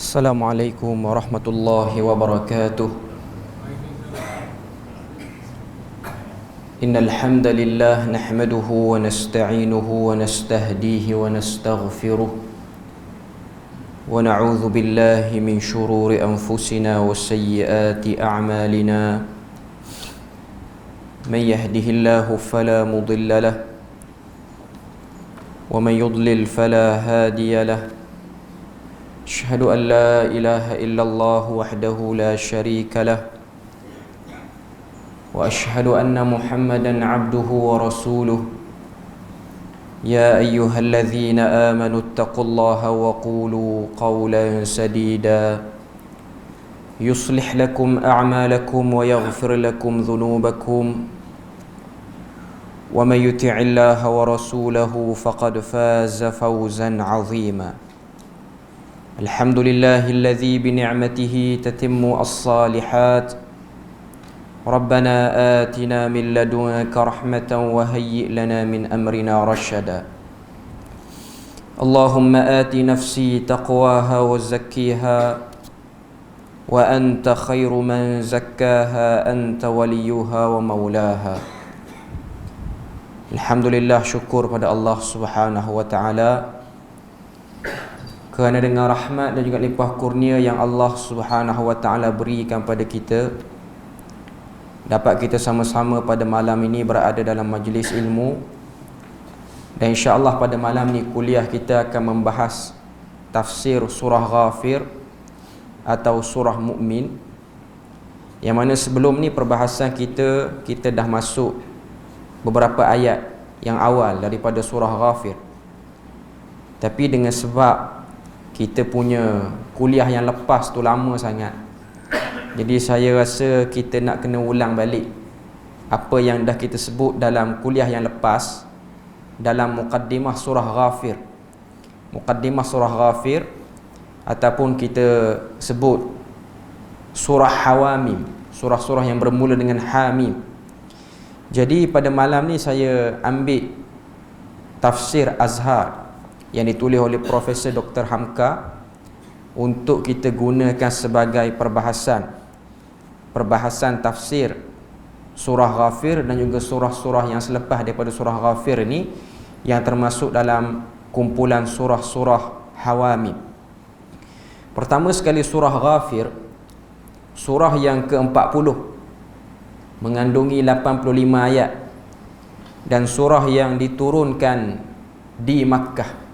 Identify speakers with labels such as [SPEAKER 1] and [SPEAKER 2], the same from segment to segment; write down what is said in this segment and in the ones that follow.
[SPEAKER 1] Assalamualaikum warahmatullahi wabarakatuh. Innal hamdalillah nahmaduhu wa nasta'inuhu wa nastahdihi wa nastaghfiruh wa na'udzu billahi min shururi anfusina wa sayyiati a'malina. Man yahdihillahu fala mudilla lahu wa man yudlil fala hadiya lahu. أشهد أن لا إله إلا الله وحده لا شريك له وأشهد أن محمدا عبده ورسوله. يا أيها الذين آمنوا اتقوا الله وقولوا قولا سديدا يصلح لكم أعمالكم ويغفر لكم ذنوبكم ومن يطع الله ورسوله فقد فاز فوزا عظيما. الحمد لله الذي بنعمته تتم الصالحات. ربنا آتنا من لدنك رحمة وهيئ لنا من أمرنا رشدا. اللهم آت نفسي تقواها وزكيها وأنت خير من زكاها أنت وليها ومولاها. Alhamdulillah, syukur pada Allah Subhanahu wa taala kerana dengan rahmat dan juga limpah kurnia yang Allah Subhanahu wa taala berikan pada kita, dapat kita sama-sama pada malam ini berada dalam majlis ilmu. Dan insya-Allah pada malam ini kuliah kita akan membahas tafsir surah Ghafir atau surah Mukmin. Yang mana sebelum ni perbahasan kita dah masuk beberapa ayat yang awal daripada surah Ghafir. Tapi dengan sebab kita punya kuliah yang lepas tu lama sangat, jadi saya rasa kita nak kena ulang balik apa yang dah kita sebut dalam kuliah yang lepas dalam muqaddimah surah Ghafir. Muqaddimah surah Ghafir ataupun kita sebut surah Hawamim, surah-surah yang bermula dengan Hamim. Jadi pada malam ni saya ambil tafsir Azhar yang ditulis oleh Profesor Dr. Hamka untuk kita gunakan sebagai perbahasan tafsir surah Ghafir dan juga surah-surah yang selepas daripada surah Ghafir ni, yang termasuk dalam kumpulan surah-surah Hawamim. Pertama sekali surah Ghafir, surah yang ke-40, mengandungi 85 ayat, dan surah yang diturunkan di Makkah.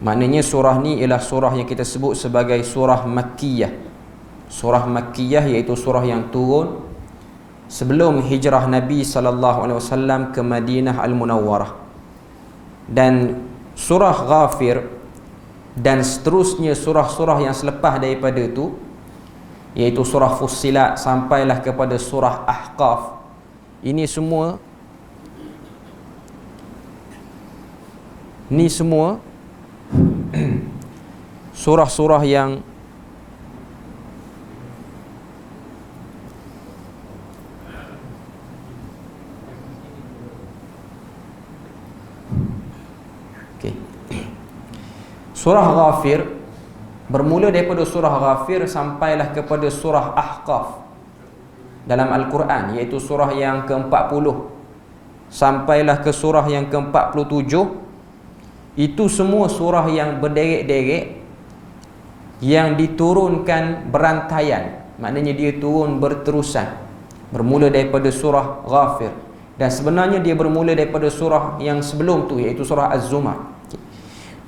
[SPEAKER 1] Maknanya surah ni ialah surah yang kita sebut sebagai surah Makkiyah. Surah Makkiyah iaitu surah yang turun sebelum hijrah Nabi SAW ke Madinah Al-Munawwarah. Dan surah Ghafir dan seterusnya surah-surah yang selepas daripada itu, iaitu surah Fussilat sampailah kepada surah Ahqaf, ini semua surah-surah yang surah Ghafir bermula daripada surah Ghafir sampailah kepada surah Ahqaf dalam Al-Quran, iaitu surah yang ke-40 sampailah ke surah yang ke-47. Itu semua surah yang berderet-deret, yang diturunkan berantaian. Maknanya dia turun berterusan, bermula daripada surah Ghafir, dan sebenarnya dia bermula daripada surah yang sebelum tu, iaitu surah Az-Zumar.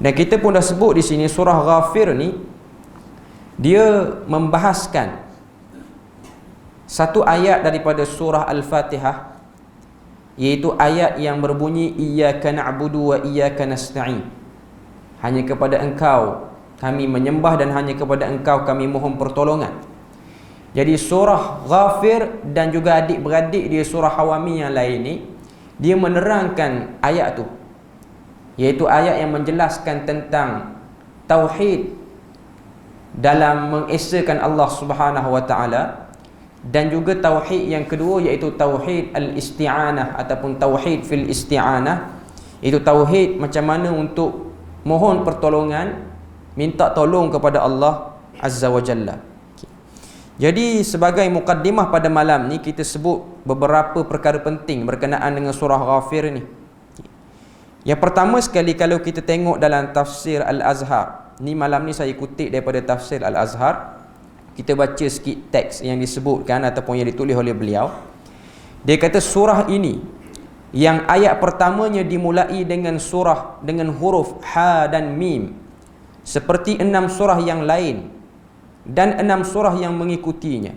[SPEAKER 1] Dan kita pun dah sebut di sini surah Ghafir ni dia membahaskan satu ayat daripada surah Al-Fatihah, iaitu ayat yang berbunyi iyyaka na'budu wa iyyaka nasta'in. Hanya kepada engkau kami menyembah dan hanya kepada engkau kami mohon pertolongan. Jadi surah Ghafir dan juga adik-beradik dia surah Hawami yang lain ni, dia menerangkan ayat tu, iaitu ayat yang menjelaskan tentang tauhid dalam mengesakan Allah Subhanahu wa taala, dan juga tauhid yang kedua iaitu tauhid al-isti'anah ataupun tauhid fil isti'anah, iaitu tauhid macam mana untuk mohon pertolongan, minta tolong kepada Allah Azza wa Jalla. Jadi sebagai mukaddimah pada malam ni, kita sebut beberapa perkara penting berkenaan dengan surah Ghafir ni. Yang pertama sekali, kalau kita tengok dalam tafsir Al-Azhar, ni malam ni saya kutip daripada tafsir Al-Azhar, kita baca sikit teks yang disebutkan ataupun yang ditulis oleh beliau. Dia kata surah ini yang ayat pertamanya dimulai dengan surah dengan huruf ha dan mim, seperti 6 surah yang lain dan 6 surah yang mengikutinya,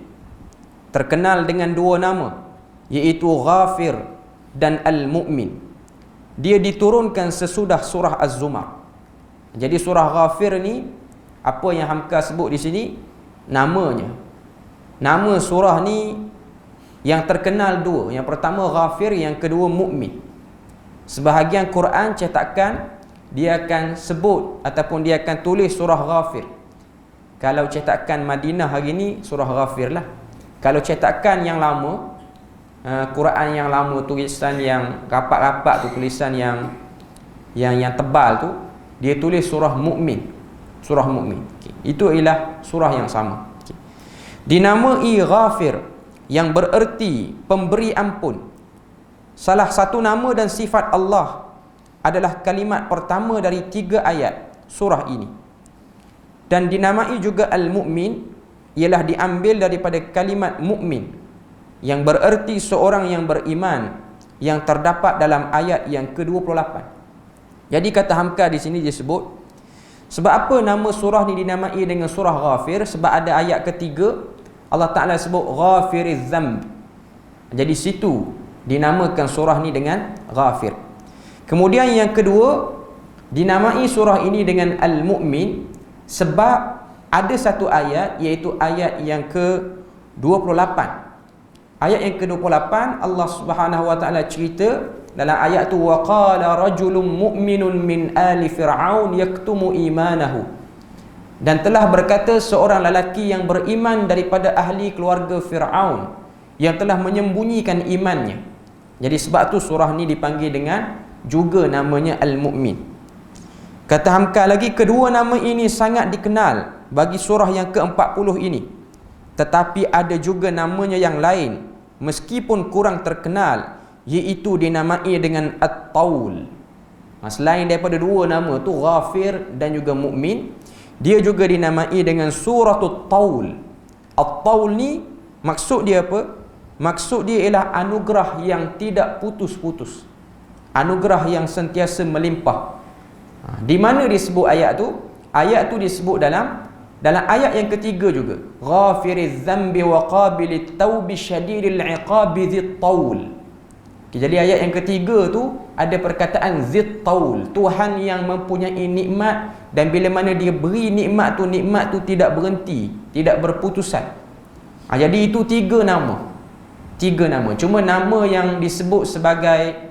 [SPEAKER 1] terkenal dengan 2 nama, iaitu Ghafir dan Al-Mu'min. Dia diturunkan sesudah surah Az-Zumar. Jadi surah Ghafir ni, apa yang Hamka sebut di sini, namanya. Nama surah ni yang terkenal 2. Yang pertama Ghafir, yang kedua Mu'min. Sebahagian Quran cetakan dia akan sebut ataupun dia akan tulis surah Ghafir. Kalau cetakan Madinah hari ni, surah Ghafir lah. Kalau cetakan yang lama, Quran yang lama, tulisan yang rapat-rapat tu, tulisan yang tebal tu, dia tulis surah Mu'min. Surah Mu'min. Itu ialah surah yang sama. Dinamai Ghafir, yang bererti pemberi ampun. Salah satu nama dan sifat Allah adalah kalimat pertama dari 3 ayat surah ini. Dan dinamai juga Al-Mu'min, ialah diambil daripada kalimat mu'min, yang bererti seorang yang beriman, yang terdapat dalam ayat yang ke-28. Jadi kata Hamka di sini disebut, sebab apa nama surah ni dinamai dengan surah Ghafir? Sebab ada ayat ketiga Allah Ta'ala sebut Ghafiriz Zamb. Jadi situ dinamakan surah ni dengan Ghafir. Kemudian yang kedua, dinamai surah ini dengan Al-Mu'min sebab ada satu ayat, iaitu ayat yang ke-28. Ayat yang ke-28, Allah Subhanahu wa taala cerita dalam ayat tu, wa qala rajulun mu'minun min ali fir'aun yaktumu imanahu. Dan telah berkata seorang lelaki yang beriman daripada ahli keluarga Fir'aun, yang telah menyembunyikan imannya. Jadi sebab tu surah ni dipanggil dengan juga namanya Al-Mu'min. Kata Hamka lagi, kedua nama ini sangat dikenal bagi surah yang ke-40 ini. Tetapi ada juga namanya yang lain, meskipun kurang terkenal, iaitu dinamai dengan At-Taul. Selain daripada 2 nama tu, Ghafir dan juga Mu'min, dia juga dinamai dengan Suratul Taul. At-Taul ni maksud dia apa? Maksud dia ialah anugerah yang tidak putus-putus, anugerah yang sentiasa melimpah. Di mana disebut ayat tu? Ayat tu disebut dalam ayat yang ketiga juga. Ghafiriz zambi wa qabilit taubi syadidil iqabi dzit taul. Jadi ayat yang ketiga tu ada perkataan dzit taul, Tuhan yang mempunyai nikmat, dan bila mana dia beri nikmat tu tidak berhenti, tidak berputusan. Jadi itu 3 nama. 3 nama. Cuma nama yang disebut sebagai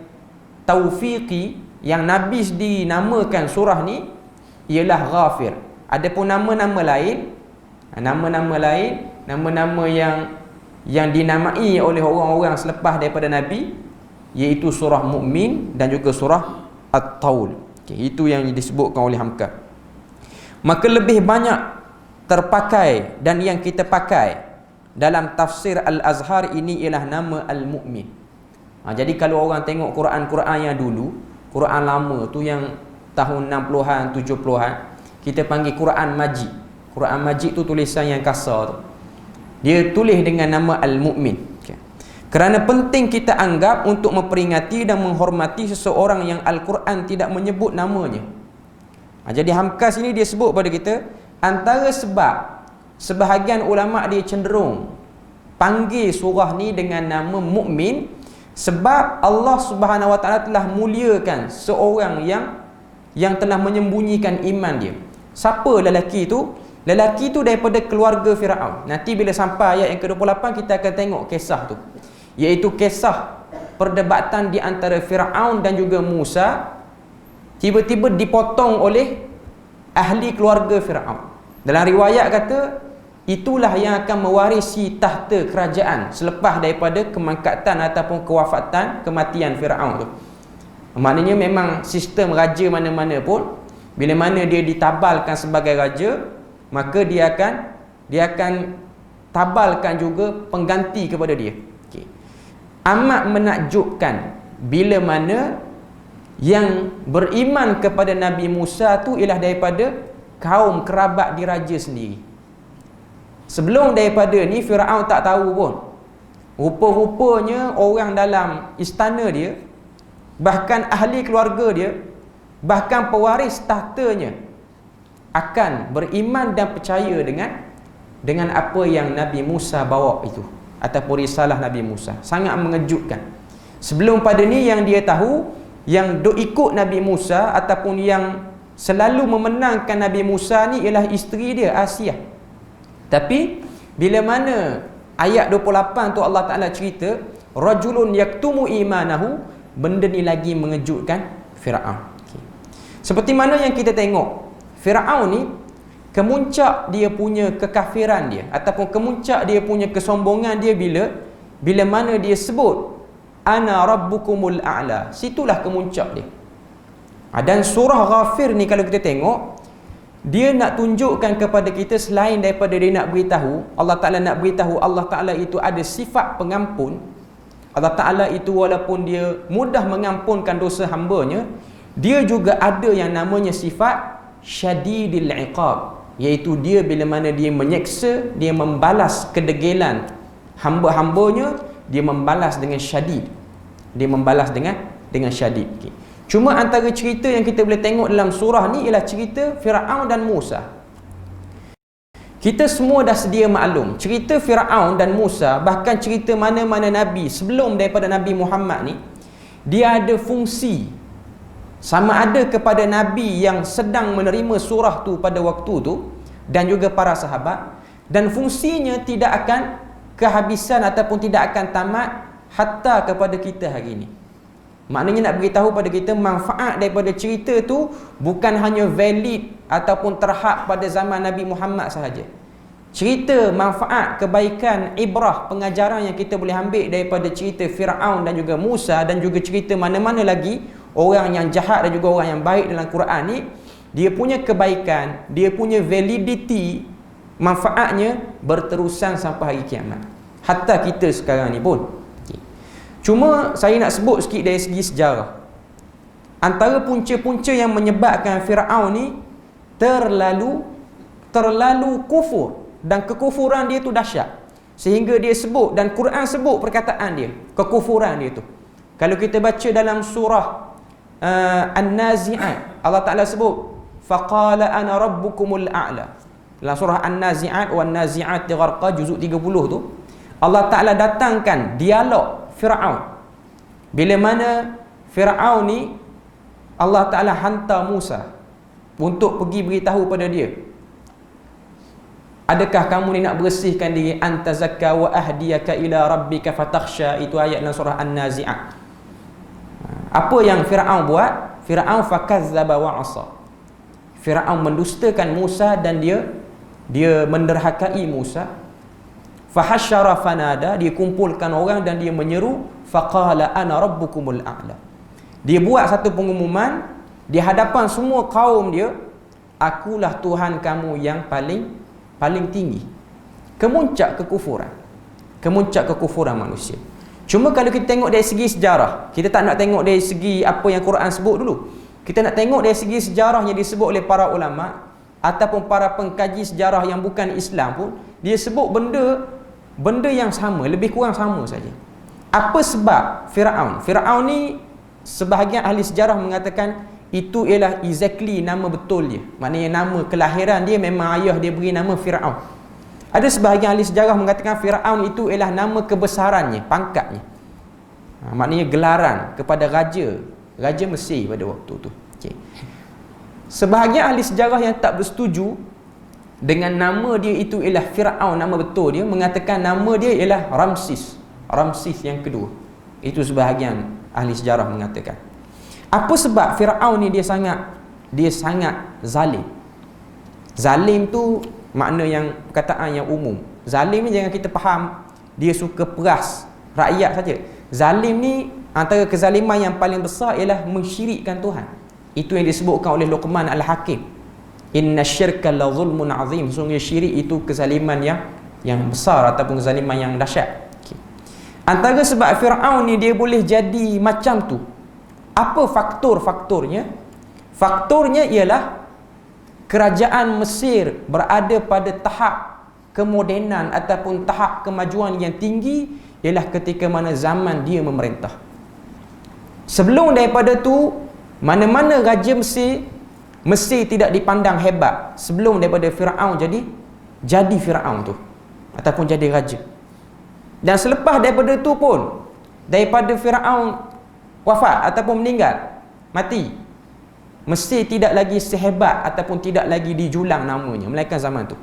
[SPEAKER 1] taufiqi, yang Nabi sendiri namakan surah ni, ialah Ghafir. Adapun nama-nama lain, nama-nama yang dinamai oleh orang-orang selepas daripada Nabi, iaitu surah Mu'min dan juga surah At-Taul. Itu yang disebutkan oleh Hamka. Maka lebih banyak terpakai dan yang kita pakai dalam tafsir Al-Azhar ini ialah nama Al-Mu'min. Jadi kalau orang tengok Quran-Quran yang dulu, Quran lama tu yang tahun 60-an, 70-an, kita panggil Quran Majid. Quran Majid tu tulisan yang kasar tu. Dia tulis dengan nama Al-Mu'min. Kerana penting kita anggap untuk memperingati dan menghormati seseorang yang Al-Quran tidak menyebut namanya. Jadi Hamkas ini dia sebut pada kita, antara sebab sebahagian ulama' dia cenderung panggil surah ni dengan nama Mu'min, sebab Allah Subhanahu wa taala telah muliakan seorang yang telah menyembunyikan iman dia. Siapa lelaki itu? Lelaki itu daripada keluarga Firaun. Nanti bila sampai ayat yang ke-28 kita akan tengok kisah tu, iaitu kisah perdebatan di antara Firaun dan juga Musa, tiba-tiba dipotong oleh ahli keluarga Firaun. Dalam riwayat kata itulah yang akan mewarisi tahta kerajaan selepas daripada kemangkatan ataupun kematian Firaun tu. Maknanya memang sistem raja mana-mana pun, bila mana dia ditabalkan sebagai raja, maka dia akan tabalkan juga pengganti kepada dia. Okay. Amat menakjubkan bila mana yang beriman kepada Nabi Musa tu ialah daripada kaum kerabat diraja sendiri. Sebelum daripada ni Firaun tak tahu pun. Rupa-rupanya orang dalam istana dia, bahkan ahli keluarga dia, bahkan pewaris tahtanya akan beriman dan percaya dengan apa yang Nabi Musa bawa itu, ataupun risalah Nabi Musa. Sangat mengejutkan. Sebelum pada ni yang dia tahu, yang duk ikut Nabi Musa ataupun yang selalu memenangkan Nabi Musa ni ialah isteri dia, Asia. Tapi bila mana ayat 28 tu Allah Ta'ala cerita rajulun yaktumu imanahu, benda ni lagi mengejutkan Firaun. Okay. Seperti mana yang kita tengok, Firaun ni kemuncak dia punya kekafiran dia ataupun kemuncak dia punya kesombongan dia bila mana dia sebut ana rabbukumul a'la. Situlah kemuncak dia. Dan surah Ghafir ni kalau kita tengok, dia nak tunjukkan kepada kita selain daripada dia nak beritahu, Allah Ta'ala nak beritahu Allah Ta'ala itu ada sifat pengampun. Allah Ta'ala itu walaupun dia mudah mengampunkan dosa hambanya, dia juga ada yang namanya sifat syadidil iqab, iaitu dia bila mana dia menyeksa, dia membalas kedegilan hamba-hambanya, dia membalas dengan syadid. Dia membalas dengan syadid. Okay. Cuma antara cerita yang kita boleh tengok dalam surah ni ialah cerita Firaun dan Musa. Kita semua dah sedia maklum, cerita Firaun dan Musa, bahkan cerita mana-mana Nabi sebelum daripada Nabi Muhammad ni, dia ada fungsi. Sama ada kepada Nabi yang sedang menerima surah tu pada waktu tu, dan juga para sahabat, dan fungsinya tidak akan kehabisan ataupun tidak akan tamat hatta kepada kita hari ini. Maknanya nak beritahu pada kita manfaat daripada cerita tu bukan hanya valid ataupun terhad pada zaman Nabi Muhammad sahaja. Cerita, manfaat, kebaikan, ibrah, pengajaran yang kita boleh ambil daripada cerita Firaun dan juga Musa, dan juga cerita mana-mana lagi orang yang jahat dan juga orang yang baik dalam Quran ni, dia punya kebaikan, dia punya validity, manfaatnya berterusan sampai hari kiamat. Hatta kita sekarang ni pun. Okay. Cuma saya nak sebut sikit dari segi sejarah. Antara punca-punca yang menyebabkan Firaun ni terlalu kufur, dan kekufuran dia tu dahsyat, sehingga dia sebut, dan Quran sebut perkataan dia, kekufuran dia tu. Kalau kita baca dalam surah An-Nazi'at, Allah Ta'ala sebut faqala ana rabbukumul a'la. Dalam surah An-Nazi'at, wan nazi'ati gharqa, juzuk 30 tu, Allah Ta'ala datangkan dialog Firaun. Bila mana Firaun ni Allah Ta'ala hantar Musa untuk pergi beritahu pada dia, adakah kamu ni nak bersihkan diri, antazakka wa ahdiyaka ila rabbika fatakhsha. Itu ayat dalam surah An-Nazi'at. Apa yang Firaun buat? Firaun fakazzaba wa asa. Firaun mendustakan Musa dan dia menderhakai Musa. Fahasyara fanada, dia kumpulkan orang dan dia menyeru, faqala ana rabbukumul a'la. Dia buat satu pengumuman di hadapan semua kaum dia, akulah Tuhan kamu yang paling tinggi. Kemuncak kekufuran manusia. Cuma kalau kita tengok dari segi sejarah, kita tak nak tengok dari segi apa yang Quran sebut dulu. Kita nak tengok dari segi sejarah yang disebut oleh para ulama ataupun para pengkaji sejarah yang bukan Islam pun, dia sebut benda yang sama, lebih kurang sama saja. Apa sebab Firaun ni, sebahagian ahli sejarah mengatakan itu ialah exactly nama betul dia. Maknanya nama kelahiran dia memang ayah dia beri nama Firaun. Ada sebahagian ahli sejarah mengatakan Firaun itu ialah nama kebesarannya, pangkatnya. Maknanya gelaran kepada Raja Mesir pada waktu tu. Okay. Sebahagian ahli sejarah yang tak bersetuju dengan nama dia itu ialah Firaun, nama betul dia, mengatakan nama dia ialah Ramsis yang kedua. Itu sebahagian ahli sejarah mengatakan. Apa sebab Firaun ni dia sangat zalim. Zalim tu makna yang perkataan yang umum. Zalim ni jangan kita faham dia suka peras rakyat saja. Zalim ni, antara kezaliman yang paling besar ialah mensyirikkan Tuhan. Itu yang disebutkan oleh Luqman Al-Hakim. Inna syirka la zulmun azim. Sungguh syirik itu kezaliman yang besar ataupun kezaliman yang dahsyat. Okay. Antara sebab Firaun ni dia boleh jadi macam tu, apa faktornya? Faktornya ialah kerajaan Mesir berada pada tahap kemodenan ataupun tahap kemajuan yang tinggi ialah ketika mana zaman dia memerintah. Sebelum daripada tu, mana-mana raja Mesir tidak dipandang hebat sebelum daripada Firaun jadi Firaun tu ataupun jadi raja. Dan selepas daripada tu pun, daripada Firaun wafat ataupun meninggal, mati, Mesir tidak lagi sehebat ataupun tidak lagi dijulang namanya melainkan zaman tu.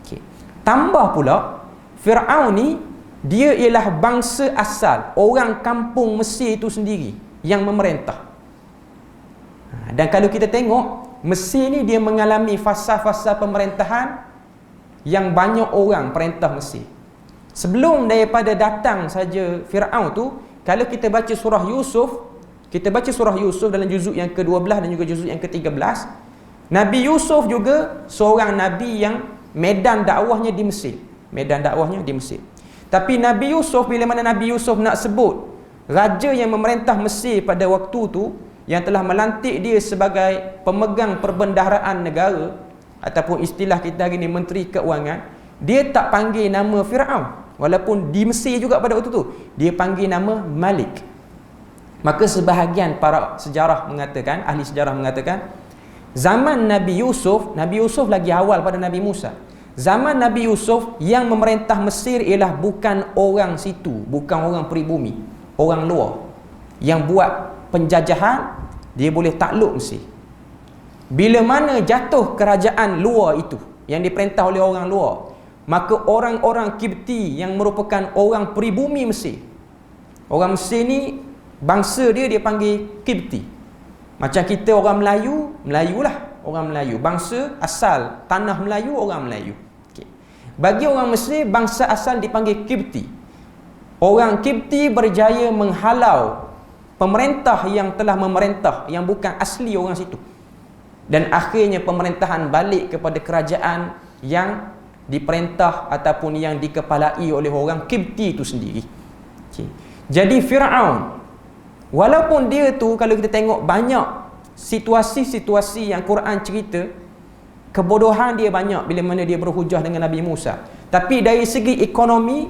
[SPEAKER 1] Okay. Tambah pula, Firaun ni dia ialah bangsa asal, orang kampung Mesir itu sendiri yang memerintah. Dan kalau kita tengok, Mesir ni dia mengalami fasa-fasa pemerintahan yang banyak orang perintah Mesir. Sebelum daripada datang saja Firaun tu, kalau kita baca surah Yusuf dalam juzuk yang ke-12 dan juga juzuk yang ke-13, Nabi Yusuf juga seorang nabi yang medan dakwahnya di Mesir. Tapi Nabi Yusuf, bila mana Nabi Yusuf nak sebut raja yang memerintah Mesir pada waktu tu, yang telah melantik dia sebagai pemegang perbendaharaan negara ataupun istilah kita hari ni Menteri Keuangan, dia tak panggil nama Firaun. Walaupun di Mesir juga pada waktu tu dia panggil nama Malik. Maka sebahagian para sejarah mengatakan, ahli sejarah mengatakan, zaman Nabi Yusuf lagi awal pada Nabi Musa. Zaman Nabi Yusuf yang memerintah Mesir ialah bukan orang situ, bukan orang peribumi, orang luar yang buat penjajahan, dia boleh takluk Mesir. Bila mana jatuh kerajaan luar itu yang diperintah oleh orang luar, maka orang-orang Kipti yang merupakan orang peribumi Mesir, orang Mesir ni bangsa dia panggil Kipti. Macam kita orang Melayu, Melayulah, orang Melayu, bangsa asal tanah Melayu, orang Melayu. Okay. Bagi orang Mesir, bangsa asal dipanggil Kipti. Orang Kipti berjaya menghalau pemerintah yang telah memerintah yang bukan asli orang situ, dan akhirnya pemerintahan balik kepada kerajaan yang diperintah ataupun yang dikepalai oleh orang Kipti itu sendiri. Okay. Jadi Firaun, walaupun dia tu, kalau kita tengok banyak situasi-situasi yang Quran cerita, kebodohan dia banyak bila mana dia berhujah dengan Nabi Musa, tapi dari segi ekonomi,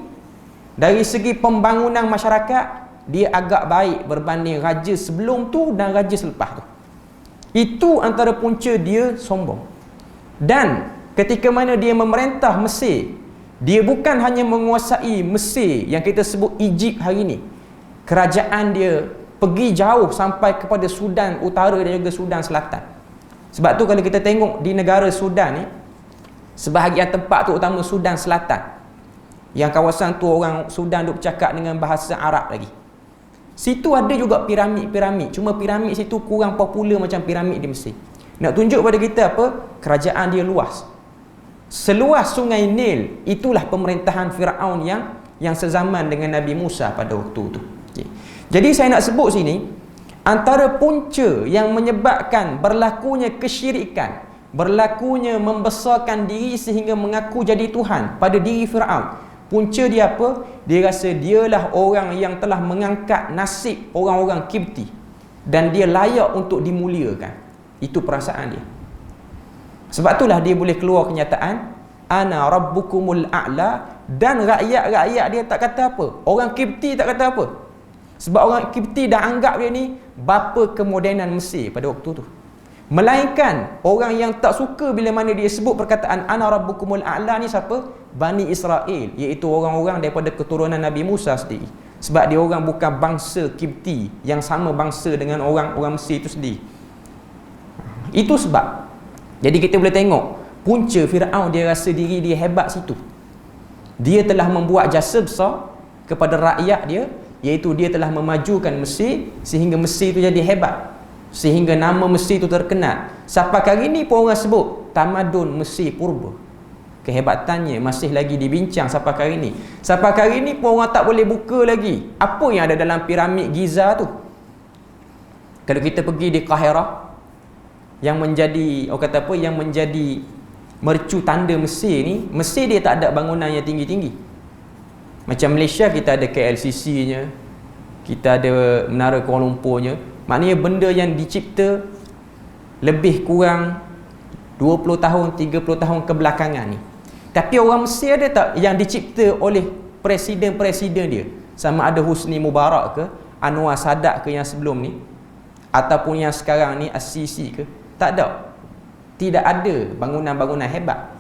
[SPEAKER 1] dari segi pembangunan masyarakat, dia agak baik berbanding raja sebelum tu dan raja selepas tu. Itu antara punca dia sombong. Dan ketika mana dia memerintah Mesir, dia bukan hanya menguasai Mesir yang kita sebut Egypt hari ni. Kerajaan dia pergi jauh sampai kepada Sudan Utara dan juga Sudan Selatan. Sebab tu kalau kita tengok di negara Sudan ni, sebahagian tempat tu utama Sudan Selatan, yang kawasan tu orang Sudan duk bercakap dengan bahasa Arab lagi. Situ ada juga piramid-piramid, cuma piramid situ kurang popular macam piramid di Mesir. Nak tunjuk pada kita apa? Kerajaan dia luas. Seluas Sungai Nil, itulah pemerintahan Firaun yang sezaman dengan Nabi Musa pada waktu itu. Okay. Jadi saya nak sebut sini, antara punca yang menyebabkan berlakunya kesyirikan, berlakunya membesarkan diri sehingga mengaku jadi Tuhan pada diri Firaun, punca dia apa? Dia rasa dialah orang yang telah mengangkat nasib orang-orang Kipti dan dia layak untuk dimuliakan. Itu perasaan dia. Sebab itulah dia boleh keluar kenyataan, ana rabbukumul a'la, dan rakyat-rakyat dia tak kata apa. Orang Kipti tak kata apa. Sebab orang Kipti dah anggap dia ni bapa kemodenan Mesir pada waktu tu. Melainkan orang yang tak suka bila mana dia sebut perkataan ana rabbukumul a'la ni siapa? Bani Israel, iaitu orang-orang daripada keturunan Nabi Musa sendiri. Sebab dia orang bukan bangsa Kipti yang sama bangsa dengan orang-orang Mesir itu sendiri. Itu sebab. Jadi kita boleh tengok punca Firaun, dia rasa diri dia hebat situ. Dia telah membuat jasa besar kepada rakyat dia, iaitu dia telah memajukan Mesir sehingga Mesir itu jadi hebat, sehingga nama Mesir itu terkenal. Sampai hari ini pun orang sebut tamadun Mesir purba. Kehebatannya masih lagi dibincang sampai hari ini. Sampai hari ini pun orang tak boleh buka lagi apa yang ada dalam piramid Giza tu. Kalau kita pergi di Kahirah, yang menjadi, orang kata apa, yang menjadi mercu tanda Mesir ni, Mesir dia tak ada bangunan yang tinggi-tinggi. Macam Malaysia kita ada KLCC-nya, kita ada Menara Kuala Lumpur-nya. Maknanya benda yang dicipta lebih kurang 20 tahun, 30 tahun kebelakangan ni. Tapi orang Mesir ada tak yang dicipta oleh presiden-presiden dia? Sama ada Husni Mubarak ke, Anwar Sadat ke yang sebelum ni, ataupun yang sekarang ni As-Sisi ke? Tak ada. Tidak ada bangunan-bangunan hebat.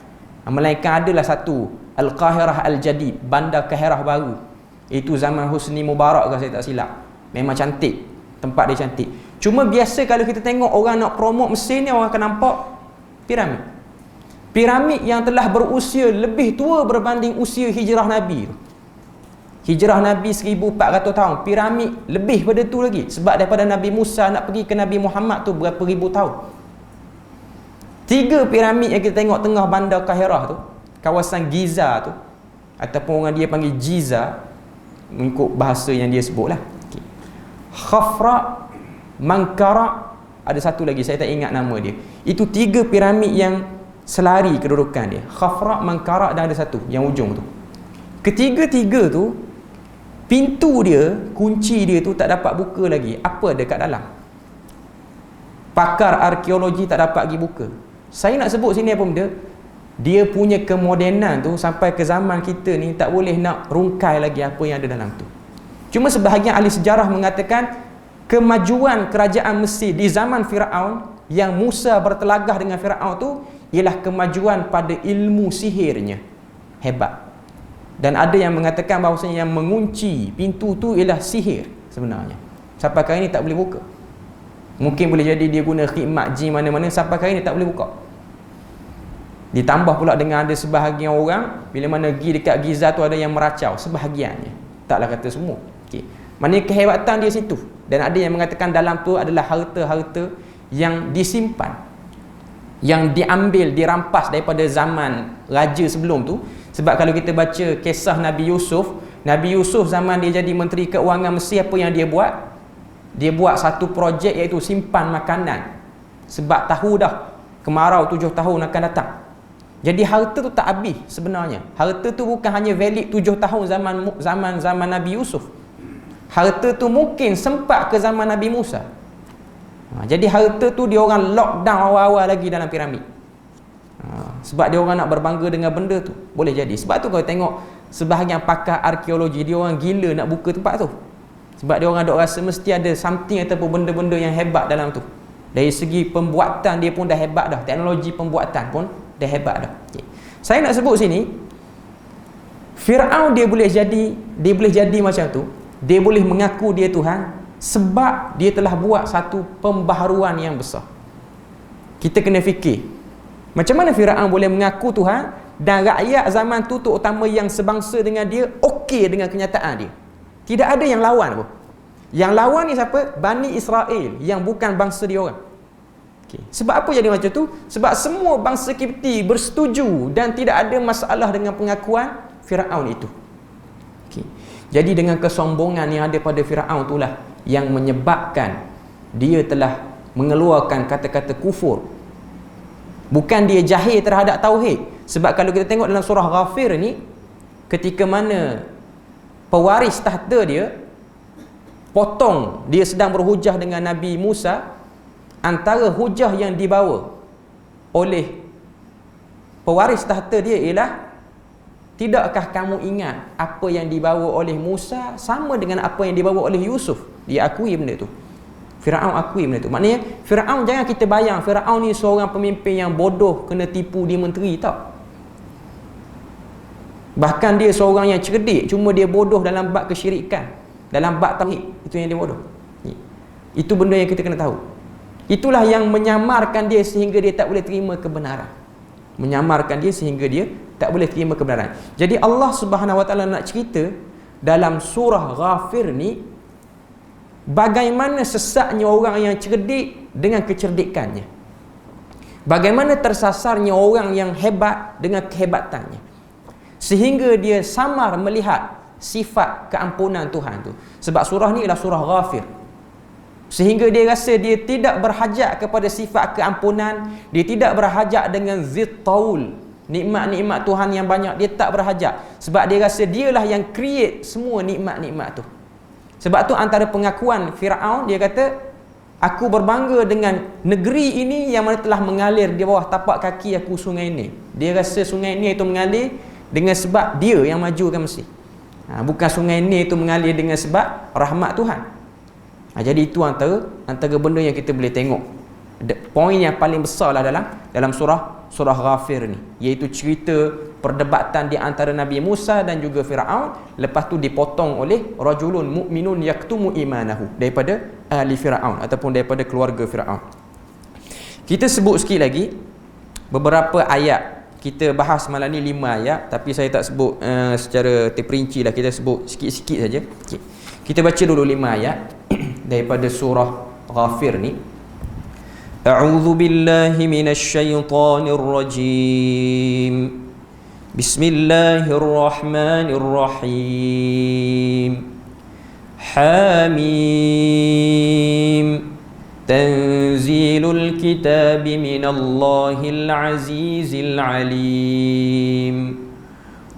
[SPEAKER 1] Melainkan adalah satu, Al-Qahirah Al-Jadid, bandar Kahirah baru. Itu zaman Husni Mubarak kalau saya tak silap. Memang cantik, tempat dia cantik. Cuma biasa kalau kita tengok orang nak promote Mesir ni, orang akan nampak piramid. Piramid yang telah berusia lebih tua berbanding usia hijrah Nabi tu. Hijrah Nabi 1400 tahun, piramid lebih pada tu lagi. Sebab daripada Nabi Musa nak pergi ke Nabi Muhammad tu berapa ribu tahun. 3 piramid yang kita tengok tengah bandar Kahirah tu, kawasan Giza tu, ataupun orang dia panggil Giza, mengikut bahasa yang dia sebut lah. Okay. Khafra, Mankara, ada satu lagi saya tak ingat nama dia. Itu 3 piramid yang selari kedudukan dia. Khafra, Mankara, dan ada satu yang ujung tu. Ketiga-tiga tu, pintu dia, kunci dia tu tak dapat buka lagi. Apa ada kat dalam? Pakar arkeologi tak dapat pergi buka. Saya nak sebut sini apa benda? Dia punya kemodenan tu sampai ke zaman kita ni tak boleh nak rungkai lagi apa yang ada dalam tu. Cuma sebahagian ahli sejarah mengatakan kemajuan kerajaan Mesir di zaman Firaun, yang Musa bertelagah dengan Firaun tu, ialah kemajuan pada ilmu sihirnya. Hebat. Dan ada yang mengatakan bahawasanya yang mengunci pintu tu ialah sihir sebenarnya. Sampai kali ni tak boleh buka. Mungkin boleh jadi dia guna khidmat jin mana-mana, sampai kali ni tak boleh buka. Ditambah pula dengan ada sebahagian orang, bila mana pergi dekat Giza tu ada yang meracau, sebahagiannya. Taklah kata semua. Okay. Maknanya kehebatan dia situ. Dan ada yang mengatakan dalam tu adalah harta-harta yang disimpan, yang diambil, dirampas daripada zaman raja sebelum tu. Sebab kalau kita baca kisah Nabi Yusuf zaman dia jadi Menteri Keuangan Mesir, apa yang dia buat? Dia buat satu projek iaitu simpan makanan. Sebab tahu dah kemarau 7 tahun akan datang. Jadi harta tu tak habis sebenarnya. Harta tu bukan hanya valid 7 tahun zaman Nabi Yusuf. Harta tu mungkin sempat ke zaman Nabi Musa. Jadi harta tu dia orang lockdown awal-awal lagi dalam piramid. Sebab dia orang nak berbangga dengan benda tu. Boleh jadi. Sebab tu kalau tengok sebahagian pakar arkeologi, dia orang gila nak buka tempat tu. Sebab dia orang dok rasa mesti ada something ataupun benda-benda yang hebat dalam tu. Dari segi pembuatan dia pun dah hebat dah. Teknologi pembuatan pun dah hebat dah. Okay. Saya nak sebut sini, Firaun dia boleh jadi macam tu. Dia boleh mengaku dia Tuhan sebab dia telah buat satu pembaharuan yang besar. Kita kena fikir, macam mana Firaun boleh mengaku Tuhan dan rakyat zaman tu, terutama yang sebangsa dengan dia, okey dengan kenyataan dia. Tidak ada yang lawan pun. Yang lawan ni siapa? Bani Israel, yang bukan bangsa dia orang. Okay. Sebab apa jadi macam tu? Sebab semua bangsa Kipti bersetuju dan tidak ada masalah dengan pengakuan Firaun itu. Okay. Jadi dengan kesombongan yang ada pada Firaun itulah yang menyebabkan dia telah mengeluarkan kata-kata kufur. Bukan dia jahil terhadap tauhid. Sebab kalau kita tengok dalam surah Ghafir ni, ketika mana pewaris tahta dia potong, dia sedang berhujah dengan Nabi Musa, antara hujah yang dibawa oleh pewaris tahta dia ialah, tidakkah kamu ingat apa yang dibawa oleh Musa sama dengan apa yang dibawa oleh Yusuf? Dia akui benda tu. Firaun akui benda tu. Maknanya Firaun, jangan kita bayang Firaun ni seorang pemimpin yang bodoh kena tipu di menteri, tak. Bahkan dia seorang yang cerdik, cuma dia bodoh dalam bab kesyirikan, dalam bab tauhid. Itu yang dia bodoh. Itu benda yang kita kena tahu. Itulah yang menyamarkan dia sehingga dia tak boleh terima kebenaran. Menyamarkan dia sehingga dia tak boleh terima kebenaran. Jadi Allah Subhanahu Wa Taala nak cerita dalam surah Ghafir ni bagaimana sesatnya orang yang cerdik dengan kecerdikannya. Bagaimana tersasarnya orang yang hebat dengan kehebatannya. Sehingga dia samar melihat sifat keampunan Tuhan tu. Sebab surah ni ialah surah Ghafir. Sehingga dia rasa dia tidak berhajat kepada sifat keampunan, dia tidak berhajat dengan zit taul, nikmat-nikmat Tuhan yang banyak, dia tak berhajat. Sebab dia rasa dialah yang create semua nikmat-nikmat tu. Sebab tu antara pengakuan Firaun, dia kata, aku berbangga dengan negeri ini yang mana telah mengalir di bawah tapak kaki aku sungai ini. Dia rasa sungai ini itu mengalir dengan sebab dia yang majukan Mesir. Bukan sungai ini itu mengalir dengan sebab rahmat Tuhan. Jadi itu antara benda yang kita boleh tengok. Poin yang paling besar lah dalam surah Ghafir ni, iaitu cerita perdebatan di antara Nabi Musa dan juga Firaun, lepas tu dipotong oleh rajulun mu'minun yaktumu imanahu, daripada ahli Firaun ataupun daripada keluarga Firaun. Kita sebut sikit lagi beberapa ayat. Kita bahas malam ni 5 ayat, tapi saya tak sebut secara terperinci lah, kita sebut sikit-sikit saja. Kita baca dulu 5 ayat daripada surah Ghafir ni. A'udzu billahi minasy syaithanir rajim. Bismillahirrahmanirrahim. Hamim. Tanzilul kitabi minallahil azizil alim.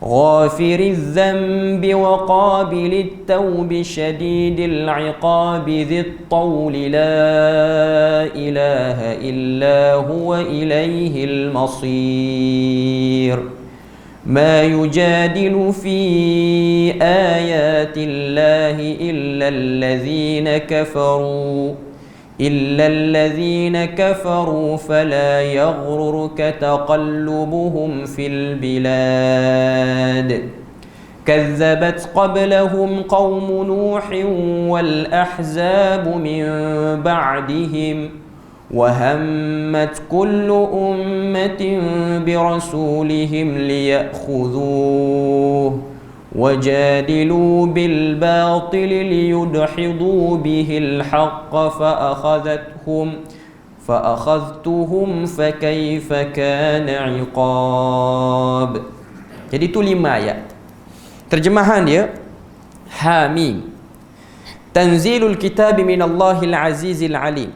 [SPEAKER 1] غافر الذنب وقابل التوب شديد العقاب ذي الطول لا إله إلا هو إليه المصير ما يجادل في آيات الله إلا الذين كفروا فلا يغررك تقلبهم في البلاد كذبت قبلهم قوم نوح والأحزاب من بعدهم وهمت كل أمة برسولهم ليأخذوه وجادلوا بالباطل ليدحضوا به الحق فأخذتهم فكيف كان عقاب. Jadi itu 5 ayat. Terjemahan dia, Hamim. Tanzilul kitabi minallahil azizil alim.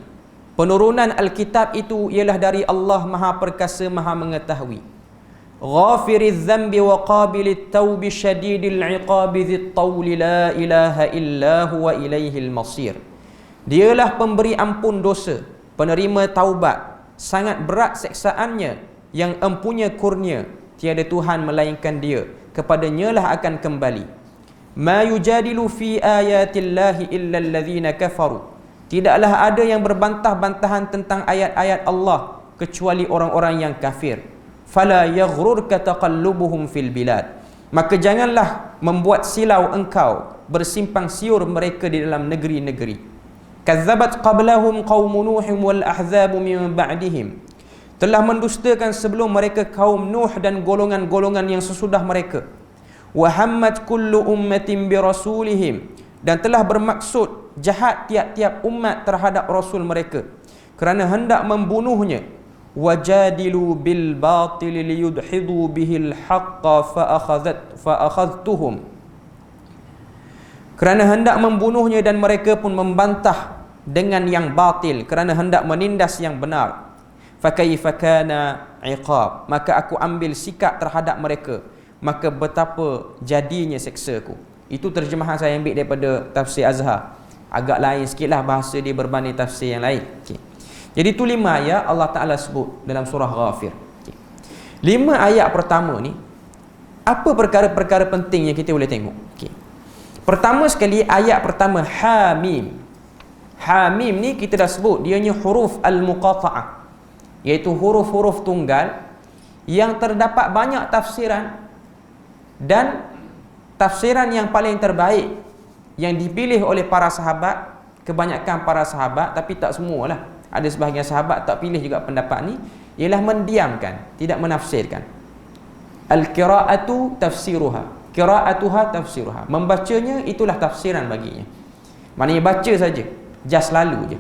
[SPEAKER 1] Penurunan Alkitab itu ialah dari Allah Maha Perkasa, Maha Mengetahui. Ghafiriz dzambi wa qabilit taubi syadidil iqabi dzit tauli la ilaha illa huwa ilaihil masir. Dialah pemberi ampun dosa, penerima taubat, sangat berat seksaannya, yang empunya kurnia, tiada Tuhan melainkan Dia, kepadanya lah akan kembali. Ma yujadilu fi ayatillahi illa allazina kafaru. Tidaklah ada yang berbantah-bantahan tentang ayat-ayat Allah kecuali orang-orang yang kafir. Fala yaghrurka taqallubuhum fil bilad. Maka janganlah membuat silau engkau, bersimpang siur mereka di dalam negeri-negeri. Kazzabat qablahum qaum Nuh wal ahzab min ba'dihim. Telah mendustakan sebelum mereka kaum Nuh dan golongan-golongan yang sesudah mereka. Wa hammat kullu ummatin bi rasulihim. Dan telah bermaksud jahat tiap-tiap umat terhadap rasul mereka, kerana hendak membunuhnya. Wajadilu bil batil liyudhidu bihil haqqa fa'akhadhtuhum. Kerana hendak membunuhnya dan mereka pun membantah dengan yang batil, kerana hendak menindas yang benar. Fakaifa kana iqab. Maka aku ambil sikap terhadap mereka, maka betapa jadinya seksaku. Itu terjemahan saya ambil daripada tafsir Azhar. Agak lain sikitlah bahasa dia berbanding tafsir yang lain. Jadi itu 5 ayat Allah Ta'ala sebut dalam surah Ghafir. 5 ayat pertama ni, apa perkara-perkara penting yang kita boleh tengok? Pertama sekali, ayat pertama, Hamim. Hamim ni kita dah sebut, dianya huruf al-muqata'ah, iaitu huruf-huruf tunggal yang terdapat banyak tafsiran, dan tafsiran yang paling terbaik yang dipilih oleh para sahabat, kebanyakan para sahabat, tapi tak semualah. Ada sebahagian sahabat tak pilih juga pendapat ni, ialah mendiamkan, tidak menafsirkan. Al-qira'atu tafsiruha, qira'atuha tafsiruha. Membacanya itulah tafsiran baginya. Maknanya baca saja, just lalu je.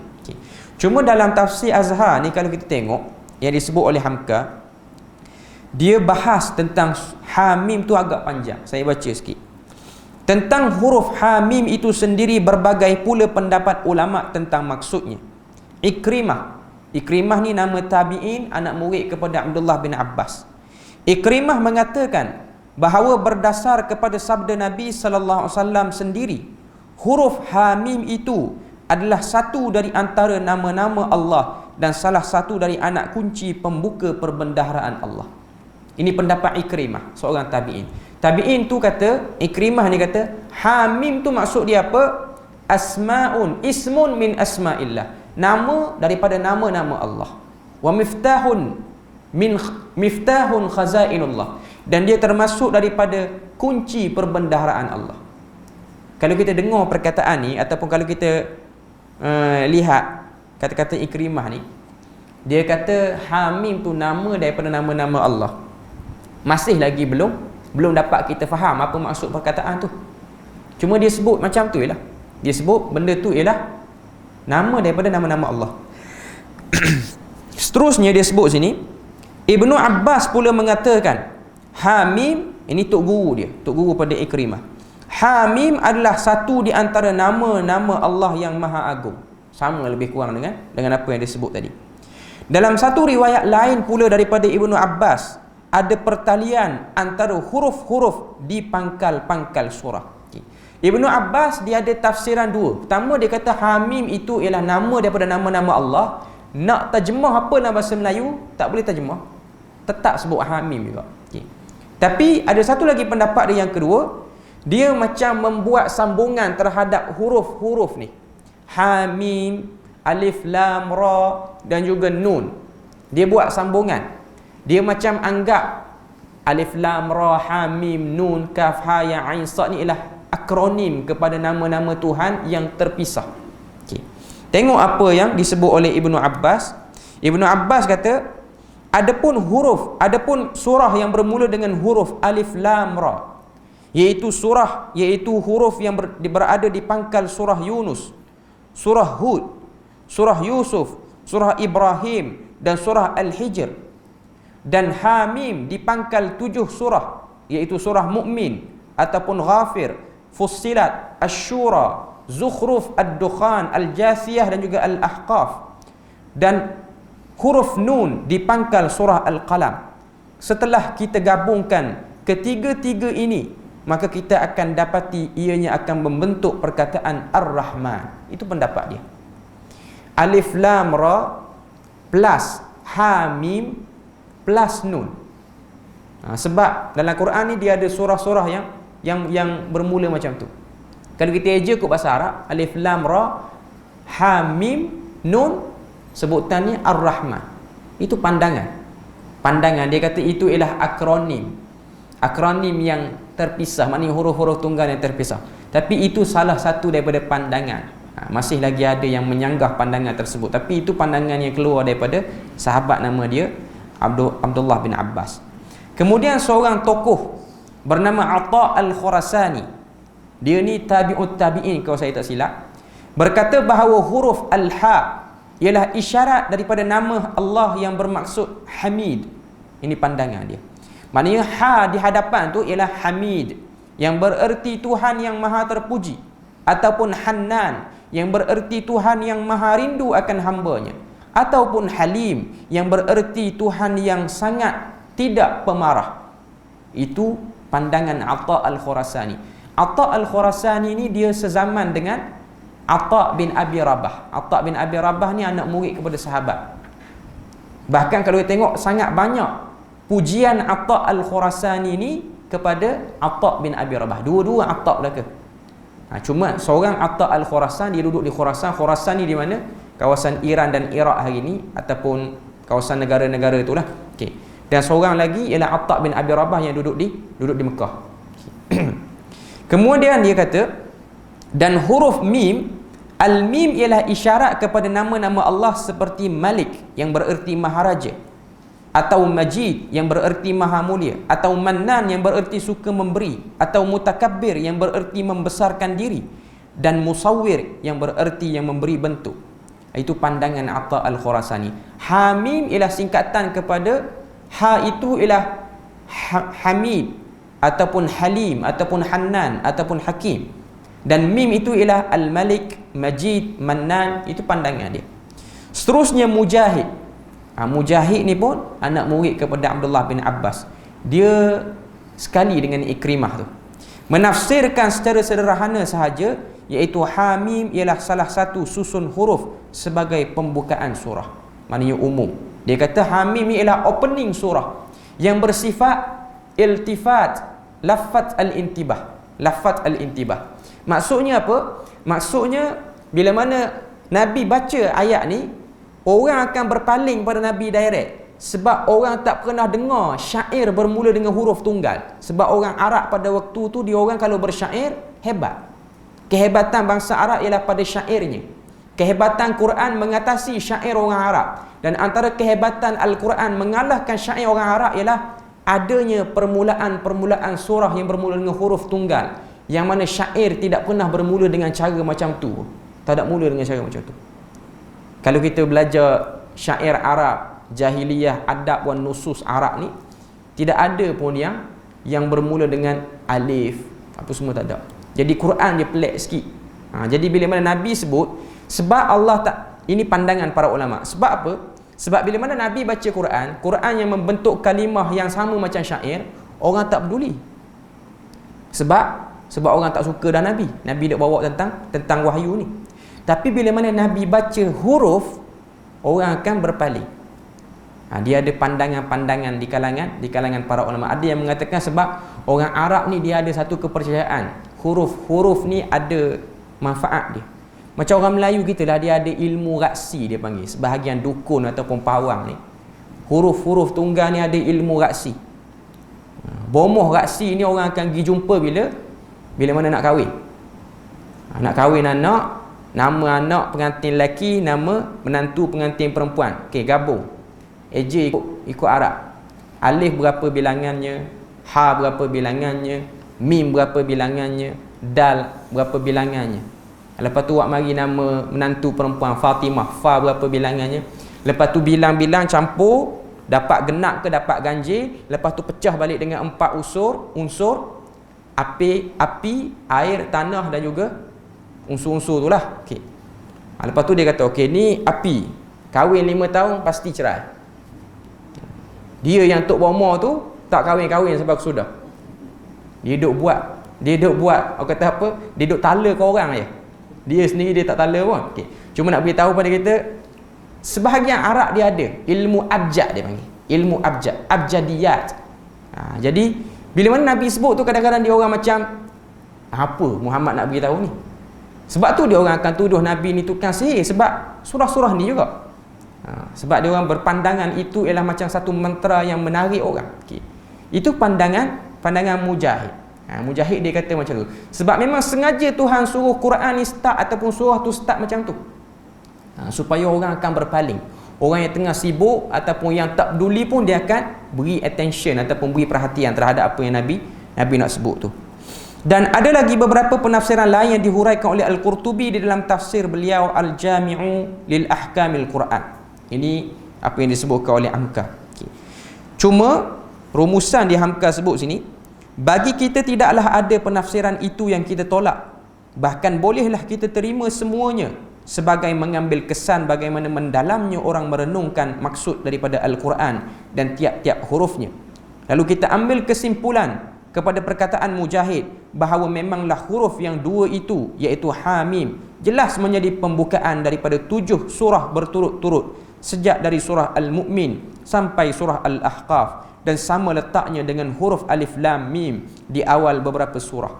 [SPEAKER 1] Cuma dalam tafsir Azhar ni, kalau kita tengok yang disebut oleh Hamka, dia bahas tentang Hamim tu agak panjang. Saya baca sikit. Tentang huruf Hamim itu sendiri berbagai pula pendapat ulama tentang maksudnya. Ikrimah ni nama tabi'in, anak murid kepada Abdullah bin Abbas. Ikrimah mengatakan bahawa berdasar kepada sabda Nabi sallallahu alaihi wasallam sendiri, huruf Hamim itu adalah satu dari antara nama-nama Allah dan salah satu dari anak kunci pembuka perbendaharaan Allah. Ini pendapat Ikrimah, seorang tabi'in. Tabi'in tu kata, Ikrimah ni kata, Hamim tu maksud dia apa? Asma'un, ismun min asma'illah. Nama daripada nama-nama Allah. Wa miftahun khazainullah. Dan dia termasuk daripada kunci perbendaharaan Allah. Kalau kita dengar perkataan ni, ataupun kalau kita lihat kata-kata Ikrimah ni, dia kata Hamim tu nama daripada nama-nama Allah. Masih lagi belum dapat kita faham apa maksud perkataan tu. Cuma dia sebut macam tu ialah. Dia sebut benda tu ialah nama daripada nama-nama Allah. Seterusnya dia sebut sini, Ibnu Abbas pula mengatakan Hamim, ini tok guru pada Ikrimah. Hamim adalah satu di antara nama-nama Allah yang Maha Agung. Sama lebih kurang dengan apa yang disebut tadi. Dalam satu riwayat lain pula daripada Ibnu Abbas, ada pertalian antara huruf-huruf di pangkal-pangkal surah. Ibnu Abbas dia ada tafsiran dua. Pertama dia kata Hamim itu ialah nama daripada nama-nama Allah. Nak terjemah apa dalam bahasa Melayu, tak boleh terjemah, tetap sebut Hamim juga. Tapi ada satu lagi pendapat dia yang kedua, dia macam membuat sambungan terhadap huruf-huruf ni. Hamim, Alif, Lam, Ra dan juga Nun. Dia buat sambungan. Dia macam anggap Alif, Lam, Ra, Hamim, Nun, Kaf, Ha, Ya, Ain, Sad ni ialah akronim kepada nama-nama Tuhan yang terpisah. Tengok apa yang disebut oleh Ibnu Abbas. Ibnu Abbas kata, adapun surah yang bermula dengan huruf Alif, Lam, Ra, iaitu huruf yang berada di pangkal surah Yunus, surah Hud, surah Yusuf, surah Ibrahim dan surah Al-Hijr, dan Hamim di pangkal 7 surah, iaitu surah Mu'min ataupun Ghafir, Fussilat, Asy-Syura, Zukhruf, Ad-Dukhan, Al-Jasiyah dan juga Al-Ahqaf, dan huruf Nun di pangkal surah Al-Qalam. Setelah kita gabungkan ketiga-tiga ini, maka kita akan dapati ianya akan membentuk perkataan Ar-Rahman. Itu pendapat dia. Alif, Lam, Ra plus Hamim plus Nun. Sebab dalam Quran ni dia ada surah-surah yang bermula macam tu. Kalau kita eja kot bahasa Arab, Alif, Lam, Ra, Hamim, Nun, sebutannya Ar-Rahman. Itu pandangan. Dia kata itu ialah akronim yang terpisah, maknanya huruf-huruf tunggal yang terpisah. Tapi itu salah satu daripada pandangan. Masih lagi ada yang menyanggah pandangan tersebut, tapi itu pandangan yang keluar daripada sahabat nama dia Abdullah bin Abbas. Kemudian seorang tokoh bernama Atha Al-Khurasani, dia ni tabi'ut tabi'in kalau saya tak silap, berkata bahawa huruf Al-Ha ialah isyarat daripada nama Allah yang bermaksud Hamid. Ini pandangan dia. Maknanya Ha di hadapan tu ialah Hamid, yang bererti Tuhan yang maha terpuji, ataupun Hannan, yang bererti Tuhan yang maha rindu akan hambanya, ataupun Halim, yang bererti Tuhan yang sangat tidak pemarah. Itu pandangan Atha Al-Khurasani. Atha Al-Khurasani ni dia sezaman dengan Atha bin Abi Rabah. Atha bin Abi Rabah ni anak murid kepada sahabat. Bahkan kalau kita tengok sangat banyak pujian Atha Al-Khurasani ni kepada Atha bin Abi Rabah. Dua-dua Atha belaka. Cuma seorang Atha Al-Khurasan, dia duduk di Khurasan. Khurasan ni di mana? Kawasan Iran dan Iraq hari ni, ataupun kawasan negara-negara itulah. Okey. Dan seorang lagi ialah Atha bin Abi Rabah yang duduk di Mekah. Kemudian dia kata, dan huruf Mim, Al-Mim ialah isyarat kepada nama-nama Allah seperti Malik yang bererti Maharaja, atau Majid yang bererti Maha Mulia, atau Mannan yang bererti suka memberi, atau Mutakabbir yang bererti membesarkan diri, dan Musawwir yang bererti yang memberi bentuk. Itu pandangan Atha Al-Khurasani. Hamim ialah singkatan kepada Ha, itu ialah Hamid, ataupun Halim, ataupun Hannan, ataupun Hakim. Dan mim itu ialah Al-Malik, Majid, Mannan. Itu pandangan dia. Seterusnya Mujahid. Mujahid ni pun anak murid kepada Abdullah bin Abbas. Dia sekali dengan Ikrimah tu, menafsirkan secara sederhana sahaja, iaitu Hamim ialah salah satu susun huruf sebagai pembukaan surah. Maknanya umum. Dia kata Hamim ialah opening surah yang bersifat iltifat, lafaz al-intibah. Lafaz al-intibah. Maksudnya apa? Maksudnya bila mana Nabi baca ayat ni, orang akan berpaling pada Nabi direct. Sebab orang tak pernah dengar syair bermula dengan huruf tunggal. Sebab orang Arab pada waktu tu, dia orang kalau bersyair hebat. Kehebatan bangsa Arab ialah pada syairnya. Kehebatan Quran mengatasi syair orang Arab. Dan antara kehebatan Al-Quran mengalahkan syair orang Arab ialah adanya permulaan-permulaan surah yang bermula dengan huruf tunggal, yang mana syair tidak pernah bermula dengan cara macam tu. Tak ada mula dengan cara macam tu. Kalau kita belajar syair Arab, jahiliyah, adab wan nusus Arab ni, tidak ada pun yang bermula dengan alif, apa semua tak ada. Jadi Quran dia pelik sikit. Jadi bila mana Nabi sebut, sebab Allah tak, ini pandangan para ulama. Sebab apa? Sebab bila mana Nabi baca Quran, Quran yang membentuk kalimah yang sama macam syair, orang tak peduli. Sebab orang tak suka dah Nabi. Nabi dak bawa tentang wahyu ni. Tapi bila mana Nabi baca huruf, orang akan berpaling. Dia ada pandangan-pandangan di kalangan para ulama. Ada yang mengatakan sebab orang Arab ni dia ada satu kepercayaan, huruf-huruf ni ada manfaat dia. Macam orang Melayu kita lah, dia ada ilmu raksi, dia panggil. Sebahagian dukun ataupun pawang ni, huruf-huruf tunggal ni ada ilmu raksi. Bomoh raksi ni orang akan pergi jumpa bila mana nak kahwin. Nak kahwin anak, nama anak pengantin lelaki, nama menantu pengantin perempuan. Okey, gabung. AJ ikut Arab. Alif berapa bilangannya, Ha berapa bilangannya, Mim berapa bilangannya, Dal berapa bilangannya. Lepas tu awak mari nama menantu perempuan Fatimah, Fa berapa bilangannya. Lepas tu bilang-bilang campur, dapat genap ke dapat ganjil. Lepas tu pecah balik dengan 4 unsur api, air, tanah dan juga unsur-unsur tu lah. Okay. Lepas tu dia kata, okey ni api, kahwin 5 tahun pasti cerai. Dia yang Tok Bomo tu tak kahwin-kahwin sampai sudah. Dia duk buat, orang kata apa? Dia duk tala ke orang je. Dia sendiri dia tak tala pun. Okey. Cuma nak beritahu pada kita, sebahagian Arab dia ada ilmu abjad, dia panggil. Ilmu abjad, abjadiyat. Jadi bila mana Nabi sebut tu, kadang-kadang dia orang macam apa Muhammad nak beritahu ni? Sebab tu dia orang akan tuduh Nabi ni tukang sihir, sebab surah-surah ni juga. Sebab dia orang berpandangan itu ialah macam satu mantra yang menarik orang. Okay. Itu pandangan Mujahid. Mujahid dia kata macam tu. Sebab memang sengaja Tuhan suruh Quran ni start ataupun surah tu start macam tu. Supaya orang akan berpaling. Orang yang tengah sibuk ataupun yang tak peduli pun dia akan beri attention ataupun beri perhatian terhadap apa yang Nabi nak sebut tu. Dan ada lagi beberapa penafsiran lain yang dihuraikan oleh Al-Qurtubi di dalam tafsir beliau Al-Jami'u lil Ahkamil Quran. Ini apa yang disebutkan oleh Hamka. Okay. Cuma rumusan di Hamka sebut sini, bagi kita tidaklah ada penafsiran itu yang kita tolak. Bahkan bolehlah kita terima semuanya sebagai mengambil kesan bagaimana mendalamnya orang merenungkan maksud daripada Al-Quran dan tiap-tiap hurufnya. Lalu kita ambil kesimpulan kepada perkataan Mujahid bahawa memanglah huruf yang 2 itu, iaitu Hamim, jelas menjadi pembukaan daripada 7 surah berturut-turut, sejak dari surah Al-Mu'min sampai surah Al-Ahqaf, dan sama letaknya dengan huruf Alif Lam Mim di awal beberapa surah.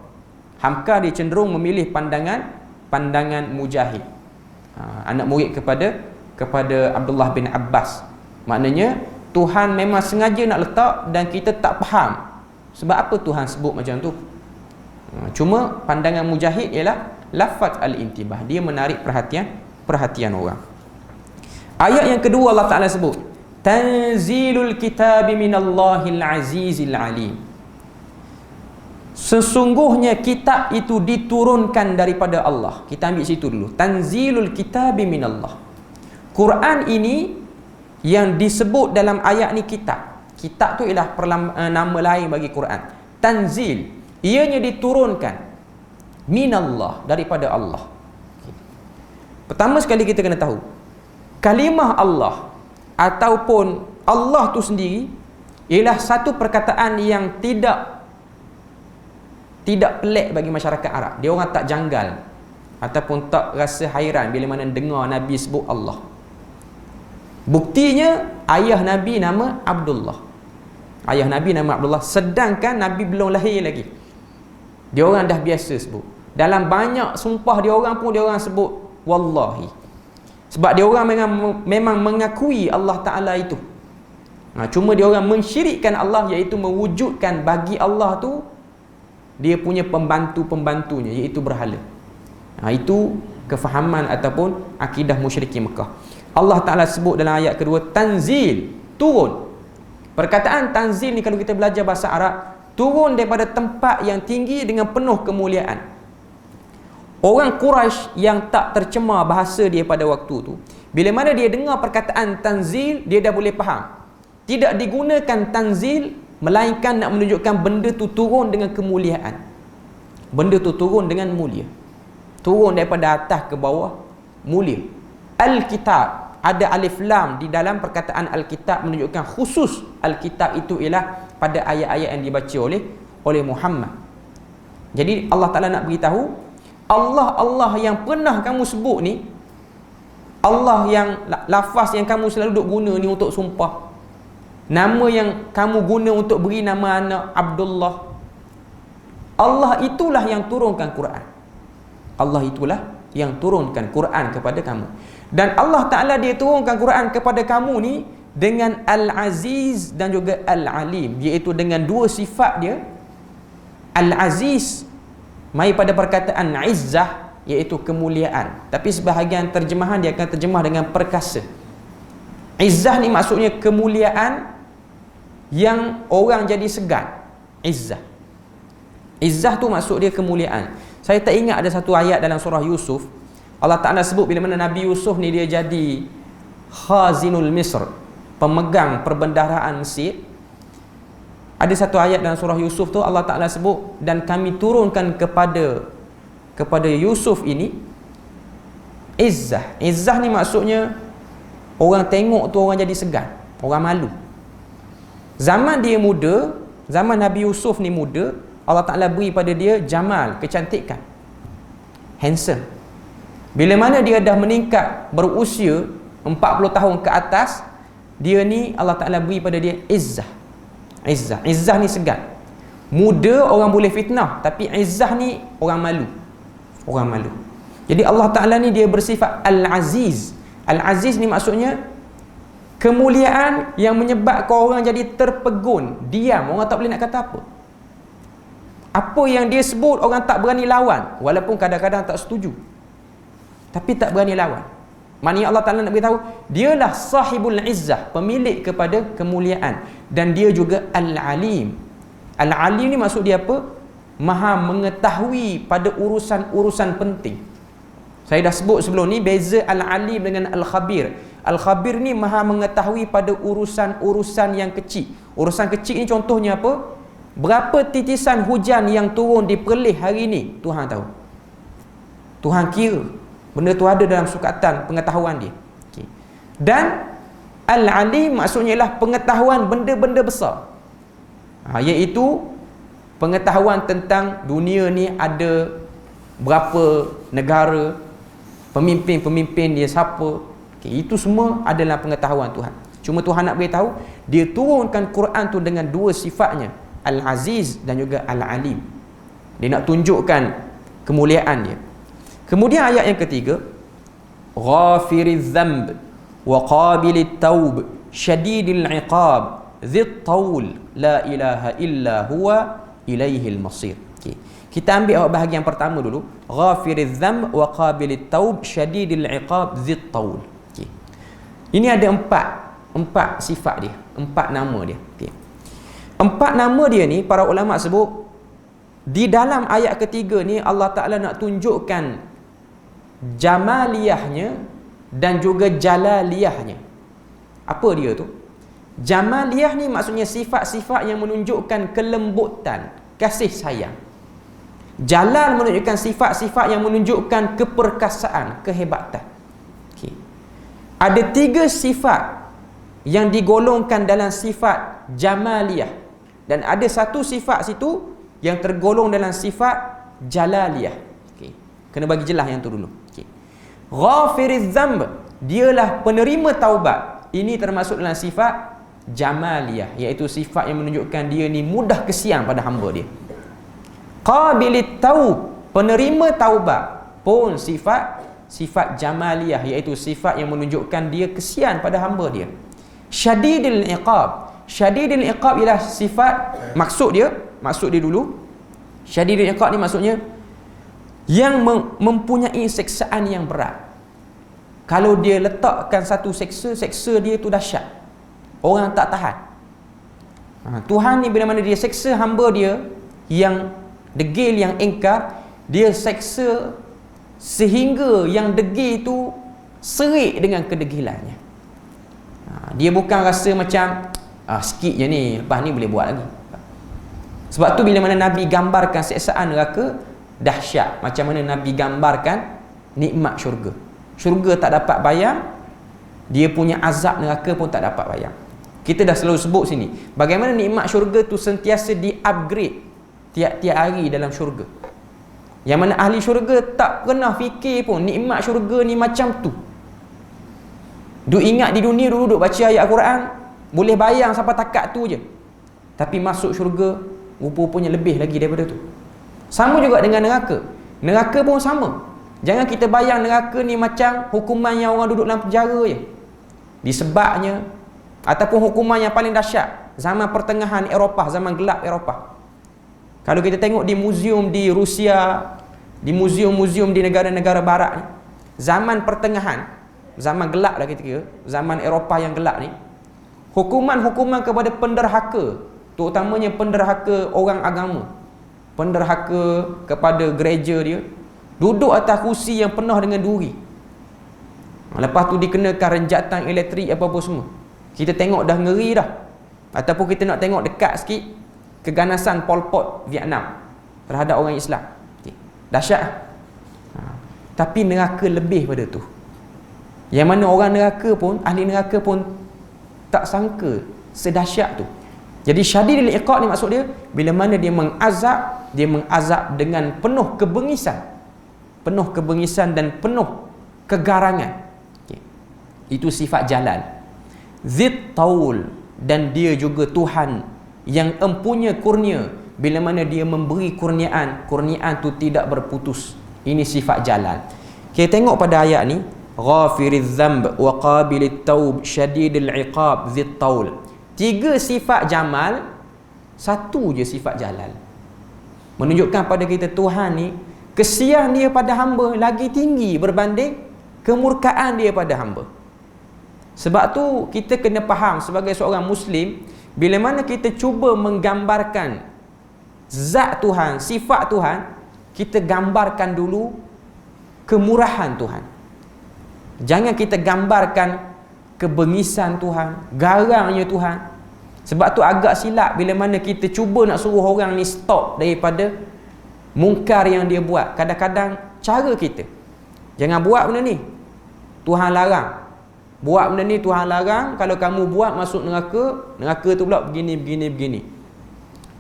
[SPEAKER 1] Hamka dia cenderung memilih pandangan Mujahid, anak murid kepada Abdullah bin Abbas. Maknanya Tuhan memang sengaja nak letak dan kita tak faham sebab apa Tuhan sebut macam tu. Cuma pandangan Mujahid ialah lafaz al-intibah, dia menarik perhatian orang. Ayat yang kedua Allah Ta'ala sebut Tanzilul kitabi minallahil azizil alim. Sesungguhnya kitab itu diturunkan daripada Allah. Kita ambil situ dulu. Tanzilul kitabi minallah. Quran ini yang disebut dalam ayat ni kitab. Kitab tu ialah nama lain bagi Quran. Tanzil, ianya diturunkan minallah, daripada Allah. Pertama sekali kita kena tahu, kalimah Allah ataupun Allah tu sendiri ialah satu perkataan yang tidak pelik bagi masyarakat Arab. Dia orang tak janggal ataupun tak rasa hairan bila mana dengar Nabi sebut Allah. Buktinya ayah Nabi nama Abdullah. Ayah Nabi nama Abdullah, sedangkan Nabi belum lahir lagi. Dia orang dah biasa sebut. Dalam banyak sumpah dia orang pun dia orang sebut wallahi. Sebab dia orang memang mengakui Allah Ta'ala itu. Cuma dia orang mensyirikkan Allah, iaitu mewujudkan bagi Allah tu dia punya pembantu-pembantunya, iaitu berhala. Itu kefahaman ataupun akidah musyrikin Mekah. Allah Ta'ala sebut dalam ayat kedua, tanzil, turun. Perkataan tanzil ni kalau kita belajar bahasa Arab, turun daripada tempat yang tinggi dengan penuh kemuliaan. Orang Quraisy yang tak tercemar bahasa dia pada waktu tu, bila mana dia dengar perkataan tanzil, dia dah boleh faham. Tidak digunakan tanzil melainkan nak menunjukkan benda tu turun dengan kemuliaan. Benda tu turun dengan mulia. Turun daripada atas ke bawah, mulia. Al-Kitab, ada alif lam di dalam perkataan Al-Kitab menunjukkan khusus Al-Kitab itu ialah pada ayat-ayat yang dibaca oleh Muhammad. Jadi Allah Ta'ala nak beritahu, Allah yang pernah kamu sebut ni, Allah yang lafaz yang kamu selalu duk guna ni untuk sumpah, nama yang kamu guna untuk beri nama anak Abdullah, Allah itulah yang turunkan Quran. Allah itulah yang turunkan Quran kepada kamu. Dan Allah Ta'ala dia turunkan Quran kepada kamu ni dengan Al-Aziz dan juga Al-Alim, iaitu dengan dua sifat dia. Al-Aziz mai pada perkataan izzah, iaitu kemuliaan, tapi sebahagian terjemahan dia akan terjemah dengan perkasa. Izzah ni maksudnya kemuliaan yang orang jadi segan. Izzah tu maksud dia kemuliaan. Saya tak ingat ada satu ayat dalam surah Yusuf, Allah Ta'ala sebut bila mana Nabi Yusuf ni dia jadi Khazinul Misr, pemegang perbendaharaan Mesir. Ada satu ayat dalam surah Yusuf tu Allah Ta'ala sebut, dan kami turunkan kepada Yusuf ini izzah. Izzah ni maksudnya orang tengok tu orang jadi segan, orang malu. Zaman dia muda, zaman Nabi Yusuf ni muda, Allah Ta'ala beri pada dia jamal, kecantikan, handsome. Bila mana dia dah meningkat berusia 40 tahun ke atas, dia ni Allah Ta'ala beri pada dia izzah. Izzah ni segan. Muda orang boleh fitnah, tapi izzah ni orang malu. Orang malu. Jadi Allah Ta'ala ni dia bersifat Al-Aziz. Al-Aziz ni maksudnya kemuliaan yang menyebabkan orang jadi terpegun, diam, orang tak boleh nak kata apa. Apa yang dia sebut orang tak berani lawan, walaupun kadang-kadang tak setuju, tapi tak berani lawan. Maknanya Allah Ta'ala nak beritahu, dialah sahibul izzah, pemilik kepada kemuliaan, dan dia juga Al-Alim. Al-Alim ni maksud dia apa? Maha mengetahui pada urusan-urusan penting. Saya dah sebut sebelum ni beza Al-Alim dengan Al-Khabir. Al-Khabir ni maha mengetahui pada urusan-urusan yang kecil. Urusan kecil ni contohnya apa? Berapa titisan hujan yang turun di Perlis hari ni, Tuhan tahu. Tuhan kira. Benda tu ada dalam sukatan pengetahuan dia. Okay. Dan Al-Alim maksudnya ialah pengetahuan benda-benda besar. Iaitu pengetahuan tentang dunia ni ada berapa negara, pemimpin-pemimpin dia siapa. Okay, itu semua adalah pengetahuan Tuhan. Cuma Tuhan nak beritahu, dia turunkan Quran tu dengan dua sifatnya, Al-Aziz dan juga Al-Alim. Dia nak tunjukkan kemuliaan dia. Kemudian ayat yang ketiga, Ghafiriz Dzamb wa Qabilit Taub Syadidil Iqab Dzit Taul La ilaha illa huwa ilaihil masir. Okay. Kita ambil bahagian pertama dulu, Ghafiriz Dzamb wa Qabilit Taub Syadidil Iqab Dzit Taul. Okay. Ini ada empat sifat dia, empat nama dia. Okay. Empat nama dia ni para ulama sebut di dalam ayat ketiga ni Allah Ta'ala nak tunjukkan jamaliyahnya dan juga jalaliyahnya. Apa dia tu? Jamaliyah ni maksudnya sifat-sifat yang menunjukkan kelembutan, kasih sayang. Jalal menunjukkan sifat-sifat yang menunjukkan keperkasaan, kehebatan. Okay. Ada 3 sifat yang digolongkan dalam sifat jamaliyah, dan ada 1 sifat situ yang tergolong dalam sifat jalaliyah. Okay. Kena bagi jelas yang tu dulu. Okay. Ghafiriz dzamb, dialah penerima taubat. Ini termasuk dalam sifat jamaliyah, iaitu sifat yang menunjukkan dia ni mudah kesian pada hamba dia. Qabilit taub, penerima taubat pun sifat jamaliyah, iaitu sifat yang menunjukkan dia kesian pada hamba dia. Syadidil iqab, syadidil iqab ialah sifat, maksud dia dulu, syadidil iqab ni maksudnya yang mempunyai seksaan yang berat. Kalau dia letakkan satu seksa dia tu dahsyat, orang tak tahan. Tuhan ni bila mana dia seksa hamba dia yang degil, yang engkar, dia seksa sehingga yang degil tu serik dengan kedegilannya. Dia bukan rasa macam sikit je ni, lepas ni boleh buat lagi. Sebab tu bila mana Nabi gambarkan siksaan neraka dahsyat, macam mana Nabi gambarkan nikmat syurga. Syurga tak dapat bayang, dia punya azab neraka pun tak dapat bayang. Kita dah selalu sebut sini bagaimana nikmat syurga tu sentiasa di-upgrade tiap-tiap hari dalam syurga. Yang mana ahli syurga tak pernah fikir pun nikmat syurga ni macam tu. Duk ingat di dunia dulu duk baca ayat Al-Quran, boleh bayang sampai takat tu je. Tapi masuk syurga rupa-rupanya lebih lagi daripada tu. Sama juga dengan neraka. Neraka pun sama. Jangan kita bayang neraka ni macam hukuman yang orang duduk dalam penjara je. Disebabnya ataupun hukuman yang paling dahsyat zaman pertengahan Eropah, zaman gelap Eropah. Kalau kita tengok di muzium di Rusia, di muzium-muzium di negara-negara barat ni, zaman pertengahan, zaman gelap lah kita kira, zaman Eropah yang gelap ni, hukuman-hukuman kepada penderhaka, terutamanya penderhaka orang agama, penderhaka kepada gereja dia, duduk atas kursi yang penuh dengan duri. Lepas tu dikenakan renjatan elektrik apa-apa semua. Kita tengok dah ngeri dah. Ataupun kita nak tengok dekat sikit keganasan Pol Pot Vietnam terhadap orang Islam. Dahsyat. Tapi neraka lebih pada tu. Yang mana orang neraka pun, ahli neraka pun tak sangka sedahsyat tu. Jadi syadidil iqab ni maksud dia bila mana dia mengazab dengan penuh kebengisan. Penuh kebengisan dan penuh kegarangan. Itu sifat jalal. Zid taul, dan dia juga Tuhan yang empunya kurnia. Bila mana dia memberi kurniaan tu tidak berputus. Ini sifat jalal. Kita tengok pada ayat ni, ghafiriz dzamb wa qabilit taub syadidil iqab zid taul. 3 sifat jamal, 1 je sifat jalal. Menunjukkan pada kita Tuhan ni kesian dia pada hamba lagi tinggi berbanding kemurkaan dia pada hamba. Sebab tu kita kena faham sebagai seorang Muslim, bila mana kita cuba menggambarkan zat Tuhan, sifat Tuhan, kita gambarkan dulu kemurahan Tuhan. Jangan kita gambarkan kebengisan Tuhan, garangnya Tuhan. Sebab tu agak silap bila mana kita cuba nak suruh orang ni stop daripada mungkar yang dia buat. Kadang-kadang cara kita, jangan buat benda ni, Tuhan larang. Buat benda ni Tuhan larang, kalau kamu buat masuk neraka tu pula begini.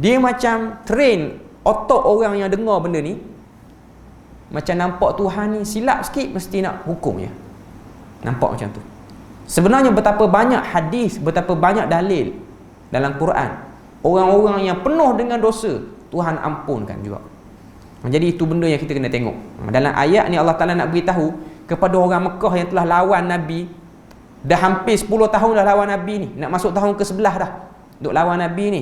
[SPEAKER 1] Dia macam train otak orang yang dengar benda ni, macam nampak Tuhan ni silap sikit mesti nak hukum je. Nampak macam tu. Sebenarnya betapa banyak hadis, betapa banyak dalil dalam Quran, orang-orang yang penuh dengan dosa Tuhan ampunkan juga. Jadi itu benda yang kita kena tengok. Dalam ayat ni Allah Ta'ala nak beritahu kepada orang Mekah yang telah lawan Nabi. Dah hampir 10 tahun dah lawan Nabi ni, nak masuk tahun ke-11 dah duk lawan Nabi ni.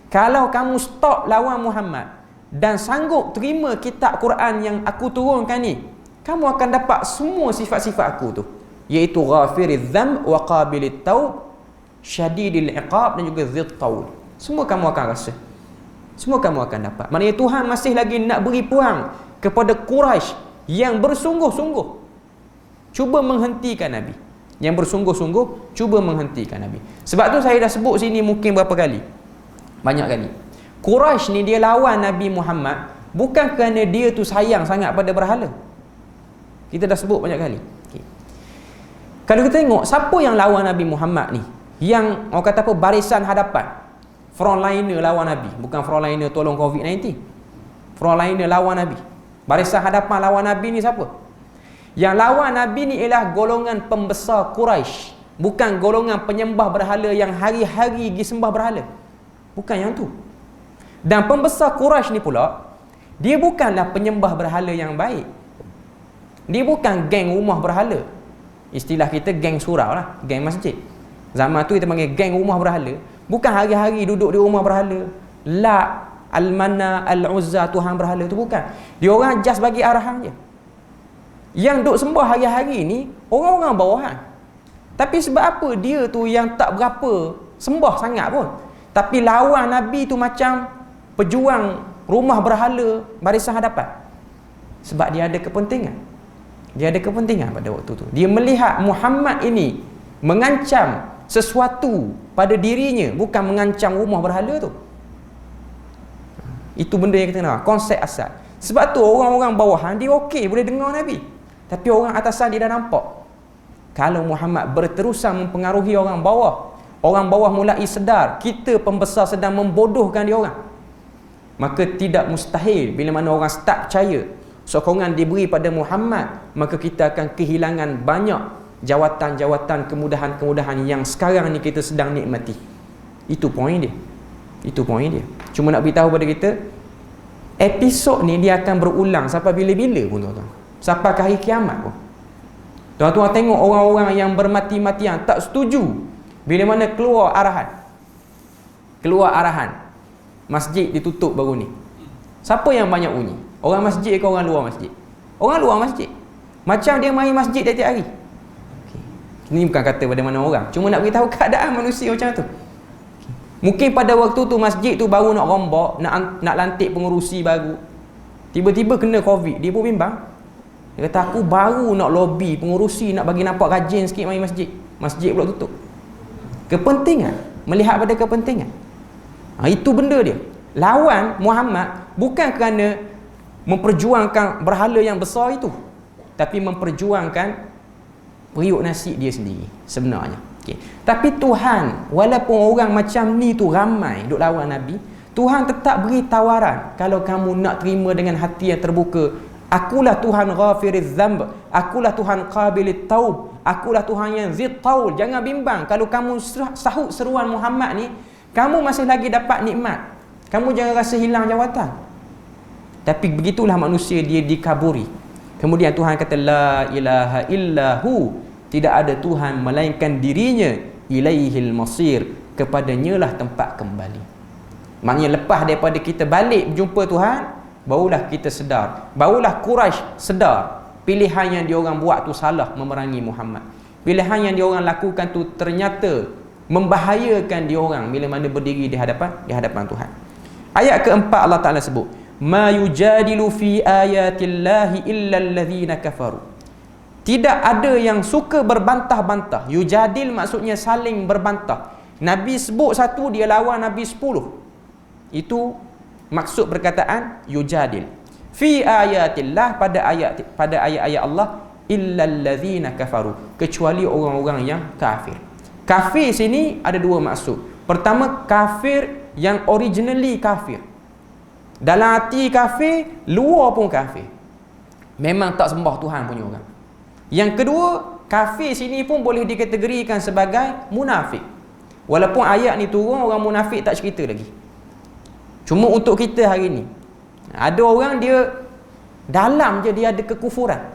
[SPEAKER 1] Kalau kamu stop lawan Muhammad dan sanggup terima kitab Quran yang aku turunkan ni, kamu akan dapat semua sifat-sifat aku tu, iaitu ghafiriz dzamb wa qabilit taub syadidil iqab dan juga dzid taul. Semua kamu akan rasa, semua kamu akan dapat. Maknanya Tuhan masih lagi nak beri peluang kepada Quraisy yang bersungguh-sungguh cuba menghentikan Nabi, yang bersungguh-sungguh cuba menghentikan Nabi. Sebab tu saya dah sebut sini mungkin berapa kali, banyak kali, Quraisy ni dia lawan Nabi Muhammad bukan kerana dia tu sayang sangat pada berhala. Kita dah sebut banyak kali. Okay. Kalau kita tengok siapa yang lawan Nabi Muhammad ni, yang orang kata apa, barisan hadapan, frontliner lawan Nabi, bukan frontliner tolong COVID-19. Frontliner lawan Nabi. Barisan hadapan lawan Nabi ni siapa? Yang lawan Nabi ni ialah golongan pembesar Quraisy, bukan golongan penyembah berhala yang hari-hari pergi sembah berhala. Bukan yang tu. Dan pembesar Quraisy ni pula, dia bukanlah penyembah berhala yang baik. Dia bukan geng rumah berhala. Istilah kita geng surau lah, geng masjid. Zaman tu kita panggil geng rumah berhala. Bukan hari-hari duduk di rumah berhala. La, Al-Manna, Al-Uzza, Tuhan berhala tu bukan. Dia orang just bagi arahan je. Yang duk sembah hari-hari ni orang-orang bawahan. Tapi sebab apa dia tu yang tak berapa sembah sangat pun, tapi lawan Nabi tu macam pejuang rumah berhala barisan hadapan? Sebab dia ada kepentingan. Dia ada kepentingan pada waktu tu. Dia melihat Muhammad ini mengancam sesuatu pada dirinya, bukan mengancam rumah berhala tu. Itu benda yang kita nak, konsep asal. Sebab tu orang-orang bawahan dia okey boleh dengar Nabi. Tapi orang atasan dia dah nampak, kalau Muhammad berterusan mempengaruhi orang bawah mulai sedar kita pembesar sedang membodohkan dia orang, maka tidak mustahil bila mana orang start percaya, sokongan diberi pada Muhammad, maka kita akan kehilangan banyak jawatan-jawatan, kemudahan-kemudahan yang sekarang ni kita sedang nikmati. Itu poin dia. Itu poin dia. Cuma nak beritahu pada kita, episod ni dia akan berulang sampai bila-bila pun tuan-tuan. Sampai ke hari kiamat pun. Tuan-tuan tengok orang-orang yang bermati-matian tak setuju bila mana keluar arahan masjid ditutup baru ni. Siapa yang banyak bunyi? Orang masjid ke orang luar masjid? Orang luar masjid. Macam dia main masjid tiap-tiap hari. Okay. Ini bukan kata pada mana orang, cuma nak beritahu keadaan manusia macam tu. Mungkin pada waktu tu masjid tu baru nak rombak, nak lantik pengurusi baru. Tiba-tiba kena COVID, dia pun bimbang. Dia kata, aku baru nak lobby pengurusi, nak bagi nampak rajin sikit main masjid. Masjid pula tutup. Kepentingan. Melihat pada kepentingan. Itu benda dia. Lawan Muhammad bukan kerana memperjuangkan berhala yang besar itu, tapi memperjuangkan periuk nasi dia sendiri sebenarnya. Okay. Tapi Tuhan, walaupun orang macam ni tu ramai duk lawan Nabi, Tuhan tetap beri tawaran. Kalau kamu nak terima dengan hati yang terbuka, akulah Tuhan ghafiriz dzamb, akulah Tuhan qabilit taub, akulah Tuhan yang zid taul. Jangan bimbang kalau kamu sahut seruan Muhammad ni, kamu masih lagi dapat nikmat. Kamu jangan rasa hilang jawatan. Tapi begitulah manusia, dia dikaburi. Kemudian Tuhan kata, la ilaha illahu, tidak ada Tuhan melainkan dirinya, ilaihil masir, kepadanya lah tempat kembali. Maknanya lepas daripada kita balik berjumpa Tuhan, barulah kita sedar, barulah Quraisy sedar pilihan yang diorang buat tu salah memerangi Muhammad. Pilihan yang diorang lakukan tu ternyata membahayakan diorang bila mana berdiri di hadapan Tuhan. Ayat keempat Allah Ta'ala sebut, ma yujadilu fi ayatillahi illa allazina kafaru. Tidak ada yang suka berbantah-bantah. Yujadil maksudnya saling berbantah. Nabi sebut satu, dia lawan Nabi 10. Itu maksud perkataan yujadil. Fi ayatillah, pada ayat-ayat Allah, illal ladzina kafaru, kecuali orang-orang yang kafir. Kafir sini ada dua maksud. Pertama, kafir yang originally kafir. Dalam hati kafir, luar pun kafir. Memang tak sembah Tuhan punya orang. Yang kedua, kafir sini pun boleh dikategorikan sebagai munafik. Walaupun ayat ni turun, orang munafik tak cerita lagi. Cuma untuk kita hari ni, ada orang dia dalam je dia ada kekufuran.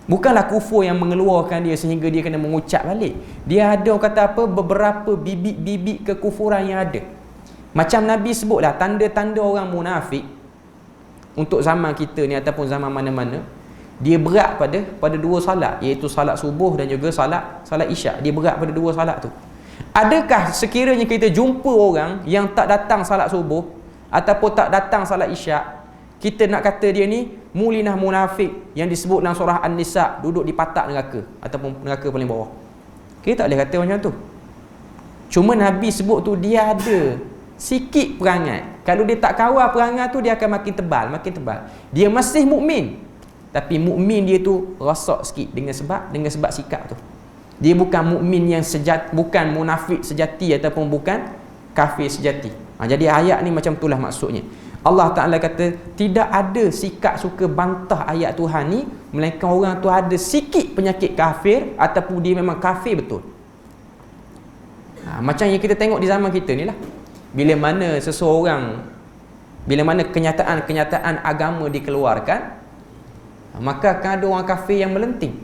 [SPEAKER 1] Bukanlah kufur yang mengeluarkan dia sehingga dia kena mengucap balik. Dia ada, orang kata apa, beberapa bibit-bibit kekufuran yang ada. Macam Nabi sebutlah tanda-tanda orang munafik untuk zaman kita ni ataupun zaman mana-mana, dia berat pada dua salat, iaitu salat subuh dan juga salat isyak. Dia berat pada dua salat tu. Adakah sekiranya kita jumpa orang yang tak datang salat subuh ataupun tak datang salat isyak, kita nak kata dia ni mulinah munafik yang disebut dalam surah An-Nisa, duduk di patak neraka ataupun neraka paling bawah? Kita tak boleh kata macam tu. Cuma Nabi sebut tu dia ada sikit perangai. Kalau dia tak kawal perangai tu, dia akan makin tebal, makin tebal. Dia masih mukmin, tapi mukmin dia tu rosak sikit dengan sebab sikap tu. Dia bukan mukmin yang sejati, bukan munafik sejati ataupun bukan kafir sejati. Jadi ayat ni macam itulah maksudnya. Allah Ta'ala kata tidak ada sikap suka bantah ayat Tuhan ni, melainkan orang tu ada sikit penyakit kafir ataupun dia memang kafir betul. Macam yang kita tengok di zaman kita ni lah. Bila mana kenyataan agama dikeluarkan, maka akan ada orang kafir yang melenting.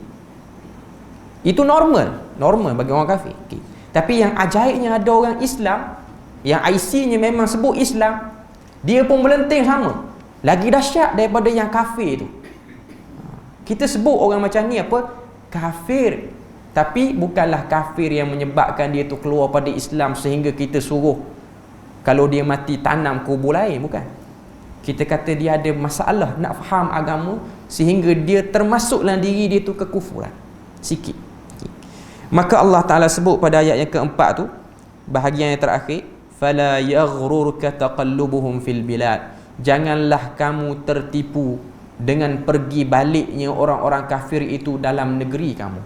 [SPEAKER 1] Itu normal bagi orang kafir. Okay. Tapi yang ajaibnya ada orang Islam yang IC-nya memang sebut Islam, dia pun melenting sama. Lagi dahsyat daripada yang kafir tu. Kita sebut orang macam ni apa? Kafir. Tapi bukanlah kafir yang menyebabkan dia tu keluar pada Islam sehingga kita suruh kalau dia mati tanam kubur lain, bukan. Kita kata dia ada masalah nak faham agama sehingga dia termasuk dalam diri dia tu kekufuran sikit. Maka Allah Ta'ala sebut pada ayat yang keempat tu, bahagian yang terakhir, fala yaghrurka taqallubuhum fil bilad. Janganlah kamu tertipu dengan pergi baliknya orang-orang kafir itu dalam negeri kamu.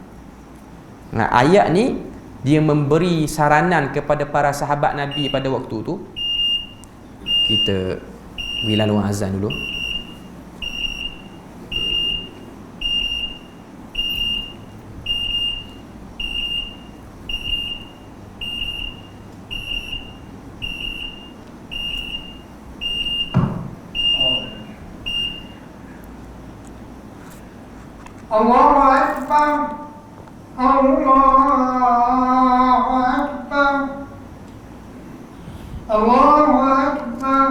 [SPEAKER 1] Nah, ayat ni dia memberi saranan kepada para sahabat Nabi pada waktu tu. Kita beri laluan azan dulu.
[SPEAKER 2] Allahu Akbar, Allahu Akbar, Allahu Akbar,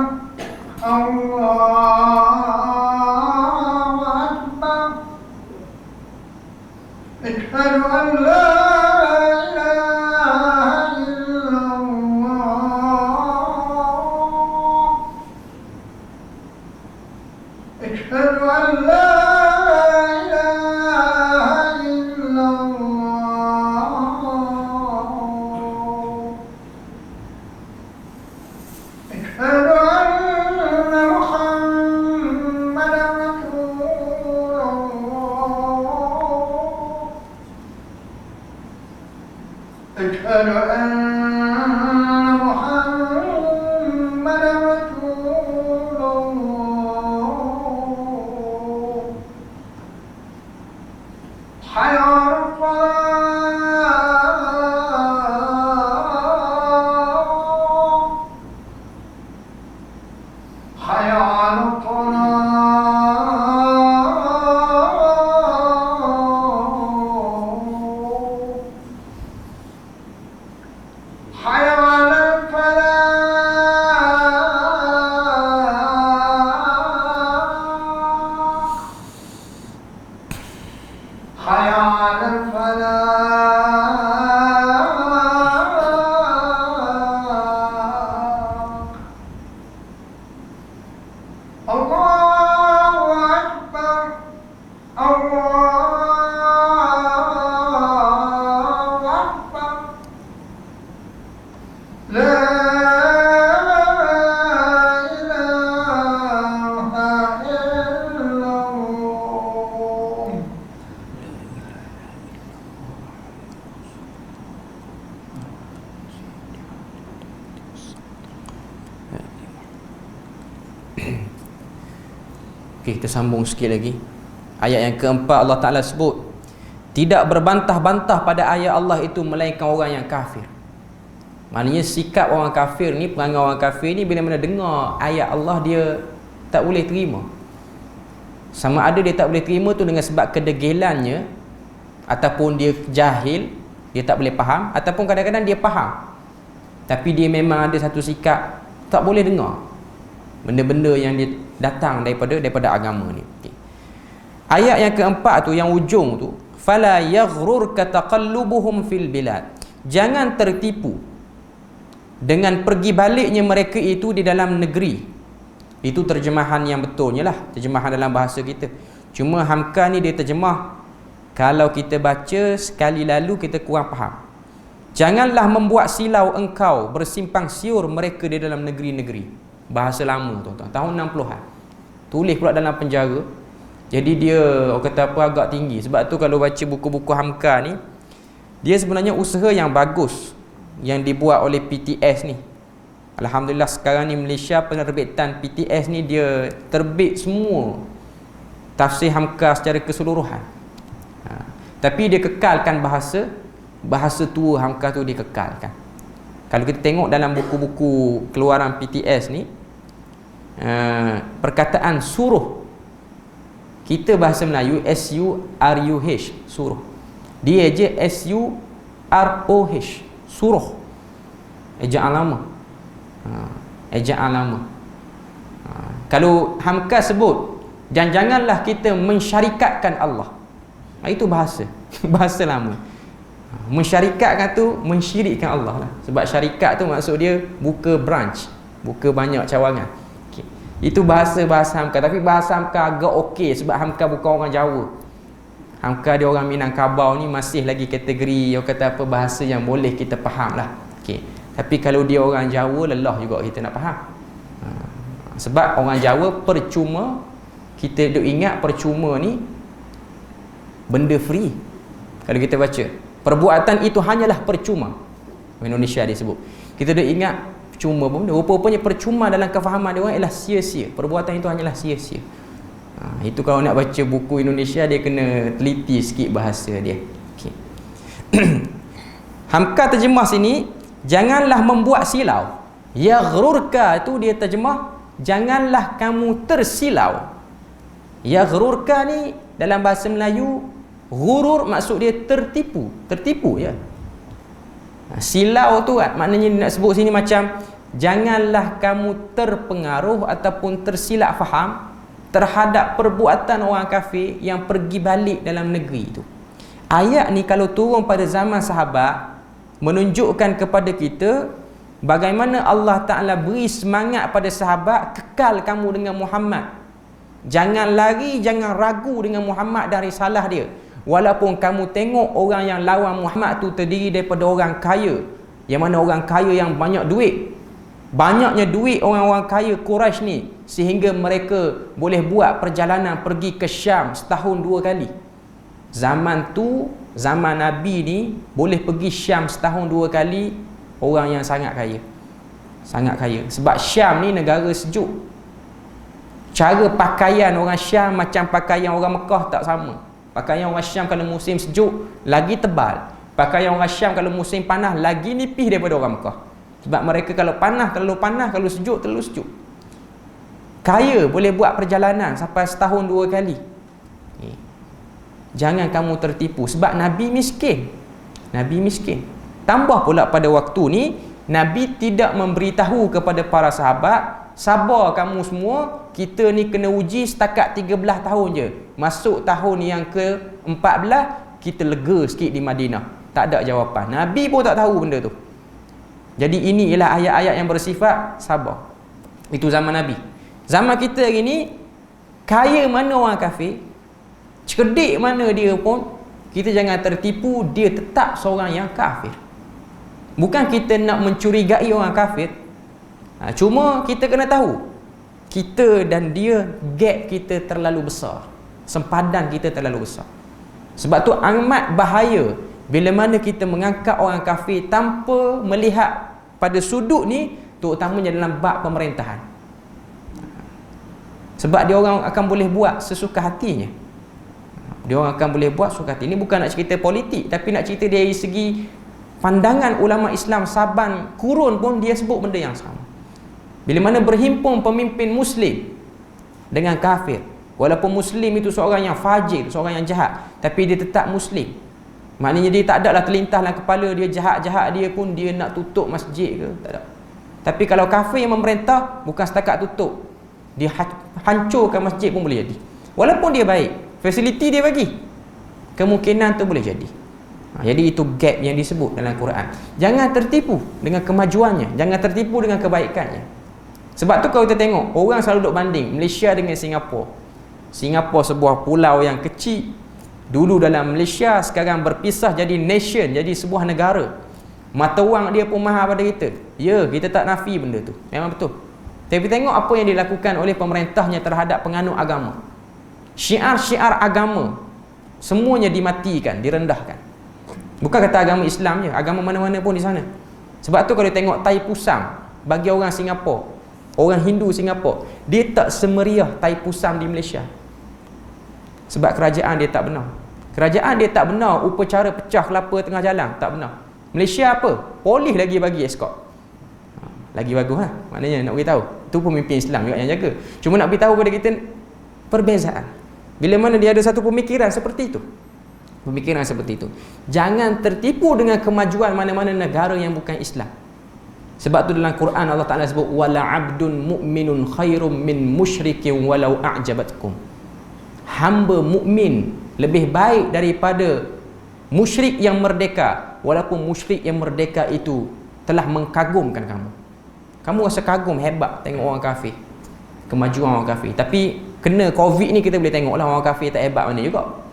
[SPEAKER 2] Allahu Akbar. Asyhadu an la ilaha illallah. Asyhadu an la
[SPEAKER 1] Okey, kita sambung sikit lagi. Ayat yang keempat Allah Ta'ala sebut tidak berbantah-bantah pada ayat Allah itu melainkan orang yang kafir. Maknanya sikap orang kafir ni, perangai orang kafir ni, bila mana dengar ayat Allah dia tak boleh terima. Sama ada dia tak boleh terima tu dengan sebab kedegilannya, ataupun dia jahil, dia tak boleh faham, ataupun kadang-kadang dia faham tapi dia memang ada satu sikap tak boleh dengar benda-benda yang dia datang daripada agama ni. Okay. Ayat yang keempat tu, yang ujung tu, fala yaghrurka taqallubuhum fil bilad. Jangan tertipu dengan pergi baliknya mereka itu di dalam negeri. Itu terjemahan yang betulnya lah, terjemahan dalam bahasa kita. Cuma Hamka ni dia terjemah, kalau kita baca sekali lalu kita kurang faham. Janganlah membuat silau engkau bersimpang siur mereka di dalam negeri-negeri. Bahasa lama tuan-tuan, tahun 60-an. Tulis pula dalam penjara. Jadi dia orang kata apa, agak tinggi. Sebab tu kalau baca buku-buku Hamka ni, dia sebenarnya usaha yang bagus yang dibuat oleh PTS ni. Alhamdulillah sekarang ni Malaysia penerbitan PTS ni dia terbit semua tafsir Hamka secara keseluruhan. Tapi dia kekalkan bahasa tua Hamka tu dia kekalkan. Kalau kita tengok dalam buku-buku keluaran PTS ni, perkataan suruh, kita bahasa Melayu SURUH, suruh. Dia je SUROH, suruh. Ejaan lama. Ejaan lama. Kalau Hamka sebut, janganlah kita mensyarikatkan Allah. Itu bahasa bahasa lama. Mensyarikatkan tu mensyirikkan Allah lah. Sebab syarikat tu maksud dia buka branch, buka banyak cawangan. Okay. Itu bahasa Hamka. Tapi bahasa Hamka agak okey sebab Hamka bukan orang Jawa. Hamka dia orang Minangkabau ni masih lagi kategori orang kata apa, bahasa yang boleh kita faham lah. Okay. Tapi kalau dia orang Jawa, lelah juga kita nak faham. Sebab orang Jawa percuma, kita duk ingat percuma ni benda free. Kalau kita baca, perbuatan itu hanyalah percuma. Indonesia dia sebut. Kita dah ingat percuma pun. Rupa-rupanya percuma dalam kefahaman dia orang ialah sia-sia. Perbuatan itu hanyalah sia-sia. Itu kalau nak baca buku Indonesia, dia kena teliti sikit bahasa dia. Okay. Hamka terjemah sini, janganlah membuat silau. Yaghrurka itu dia terjemah, janganlah kamu tersilau. Yaghrurka ni dalam bahasa Melayu, ghurur maksud dia tertipu. Tertipu ya. Silau tu kan, maknanya nak sebut sini macam janganlah kamu terpengaruh ataupun tersilap faham terhadap perbuatan orang kafir yang pergi balik dalam negeri itu. Ayat ni kalau turun pada zaman sahabat menunjukkan kepada kita bagaimana Allah Ta'ala beri semangat pada sahabat, kekal kamu dengan Muhammad. Jangan lari, jangan ragu dengan Muhammad dari salah dia. Walaupun kamu tengok orang yang lawan Muhammad tu terdiri daripada orang kaya, yang mana orang kaya yang banyak duit. Banyaknya duit orang-orang kaya Quraisy ni sehingga mereka boleh buat perjalanan pergi ke Syam setahun 2 kali. Zaman tu, zaman Nabi ni boleh pergi Syam setahun 2 kali orang yang sangat kaya. Sangat kaya. Sebab Syam ni negara sejuk. Cara pakaian orang Syam macam pakaian orang Mekah tak sama. Pakaian orang Syam kalau musim sejuk lagi tebal. Pakaian orang Syam kalau musim panas lagi nipis daripada orang Mekah. Sebab mereka kalau panas terlalu panas, kalau sejuk terlalu sejuk. Kaya boleh buat perjalanan sampai setahun 2 kali. Jangan kamu tertipu. Sebab Nabi miskin. Nabi miskin. Tambah pula pada waktu ni, Nabi tidak memberitahu kepada para sahabat, sabar kamu semua, kita ni kena uji setakat 13 tahun je. Masuk tahun yang ke-14, kita lega sikit di Madinah. Tak ada jawapan. Nabi pun tak tahu benda tu. Jadi ini ialah ayat-ayat yang bersifat sabar. Itu zaman Nabi. Zaman kita hari ni, kaya mana orang kafir, cerdik mana dia pun, kita jangan tertipu, dia tetap seorang yang kafir. Bukan kita nak mencurigai orang kafir. Cuma kita kena tahu, kita dan dia, gap kita terlalu besar. Sempadan kita terlalu besar. Sebab tu amat bahaya bila mana kita mengangkat orang kafir tanpa melihat pada sudut ni, terutamanya dalam bab pemerintahan. Sebab dia orang akan boleh buat sesuka hatinya. Dia orang akan boleh buat sesuka hati. Ini bukan nak cerita politik, tapi nak cerita dari segi pandangan ulama Islam Saban kurun pun dia sebut benda yang sama. Bila mana berhimpun pemimpin Muslim dengan kafir, walaupun Muslim itu seorang yang fajir, seorang yang jahat, tapi dia tetap Muslim. Maknanya dia tak ada lah terlintas dalam kepala dia jahat-jahat dia pun dia nak tutup masjid ke, tak ada. Tapi kalau kafir yang memerintah, bukan setakat tutup, dia hancurkan masjid pun boleh jadi. Walaupun dia baik, fasiliti dia bagi, kemungkinan tu boleh jadi. Jadi itu gap yang disebut dalam Quran. Jangan tertipu dengan kemajuannya, jangan tertipu dengan kebaikannya. Sebab tu kalau kita tengok, orang selalu duk banding Malaysia dengan Singapura. Singapura sebuah pulau yang kecil, dulu dalam Malaysia, sekarang berpisah jadi nation, jadi sebuah negara. Mata wang dia pun mahal pada kita. Ya, kita tak nafi benda tu. Memang betul. Tapi tengok apa yang dilakukan oleh pemerintahnya terhadap penganut agama. Syiar-syiar agama semuanya dimatikan, direndahkan. Bukan kata agama Islam je, agama mana-mana pun di sana. Sebab tu kalau tengok Tai Pusam bagi orang Singapura, orang Hindu Singapura, dia tak semeriah Tai Pusam di Malaysia. Sebab kerajaan dia tak benar. Kerajaan dia tak benar, upacara pecah kelapa tengah jalan tak benar. Malaysia apa? Polis lagi bagi escort. Lagi bagus lah. Maknanya nak beritahu. Itu pemimpin Islam juga yang jaga. Cuma nak beritahu kepada kita perbezaan. Bila mana dia ada satu pemikiran seperti itu. Pemikiran seperti itu. Jangan tertipu dengan kemajuan mana-mana negara yang bukan Islam. Sebab tu dalam Quran Allah Ta'ala sebut wala 'abdun mu'minun khairum min musyrikin walau a'jabatkum. Hamba mukmin lebih baik daripada musyrik yang merdeka, walaupun musyrik yang merdeka itu telah mengkagumkan kamu. Kamu rasa kagum, hebat tengok orang kafir, kemajuan orang kafir. Tapi kena Covid ni kita boleh tengoklah orang kafir tak hebat mana juga.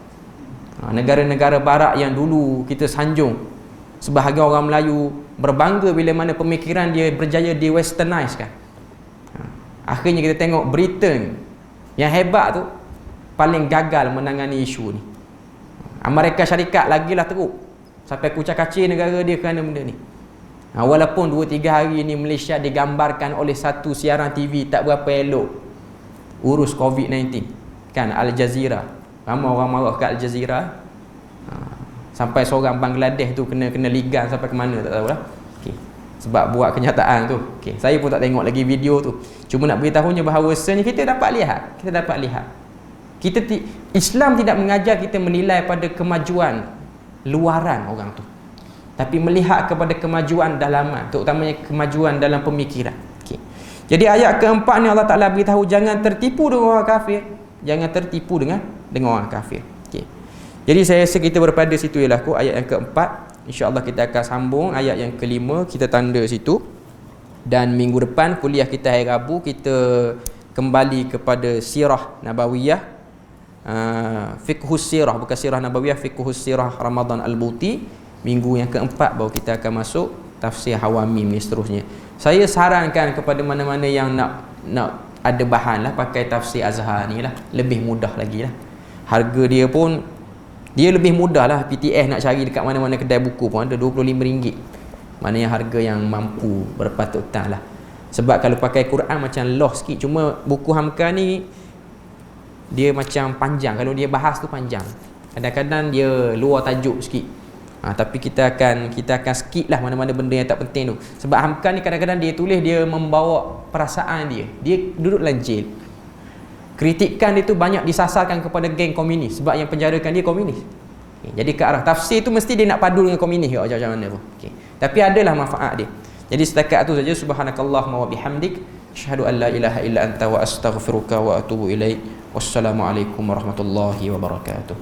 [SPEAKER 1] Negara-negara barat yang dulu kita sanjung, sebahagian orang Melayu berbangga bila mana pemikiran dia berjaya di westernize kan. Akhirnya kita tengok Britain yang hebat tu paling gagal menangani isu ni. Amerika Syarikat lagilah teruk sampai kucak-kacir negara dia kerana benda ni. Walaupun 2-3 hari ni Malaysia digambarkan oleh satu siaran TV tak berapa elok urus COVID-19 kan, Al Jazeera. Ramai orang marah kat Al Jazeera. Sampai seorang Bangladesh tu kena ligan sampai ke mana tak tahulah. Okey. Sebab buat kenyataan tu. Okey, saya pun tak tengok lagi video tu. Cuma nak beritahunya bahawasanya kita dapat lihat, Islam tidak mengajar kita menilai pada kemajuan luaran orang tu, tapi melihat kepada kemajuan dalaman, terutamanya kemajuan dalam pemikiran. Okay. Jadi ayat keempat ni Allah Ta'ala beritahu jangan tertipu dengan orang kafir. Jangan tertipu dengan orang kafir. Okay. Jadi saya rasa kita berpada situ ialah ayat yang keempat. InsyaAllah kita akan sambung ayat yang kelima, kita tanda situ. Dan minggu depan kuliah kita hari Rabu, kita kembali kepada sirah Nabawiyah, fiqhus sirah, bukan sirah Nabawiyah, fiqhus sirah Ramadan Al-Buti. Minggu yang keempat baru kita akan masuk tafsir Hawamim ni seterusnya. Saya sarankan kepada mana-mana yang nak ada bahan lah, pakai tafsir Azhar ni lah, lebih mudah lagi lah. Harga dia pun dia lebih mudah lah. PTS nak cari dekat mana-mana kedai buku pun ada RM25. Maknanya harga yang mampu berpatutan lah. Sebab kalau pakai Quran macam loh sikit. Cuma buku Hamka ni dia macam panjang. Kalau dia bahas tu panjang, kadang-kadang dia luar tajuk sikit. Tapi kita akan skip lah mana-mana benda yang tak penting tu. Sebab Hamka ni kadang-kadang dia tulis, dia membawa perasaan dia duduk dalam jail. Kritikan dia tu banyak disasarkan kepada geng komunis, sebab yang penjarakan dia komunis. Jadi ke arah tafsir tu mesti dia nak padu dengan komunis ke macam mana pun. Tapi adalah manfaat dia. Jadi setakat tu saja. Subhanakallahumma wa bihamdik, asyhadu an la ilaha illa anta wa astaghfiruka wa atubu ilaik. Wassalamualaikum warahmatullahi wabarakatuh.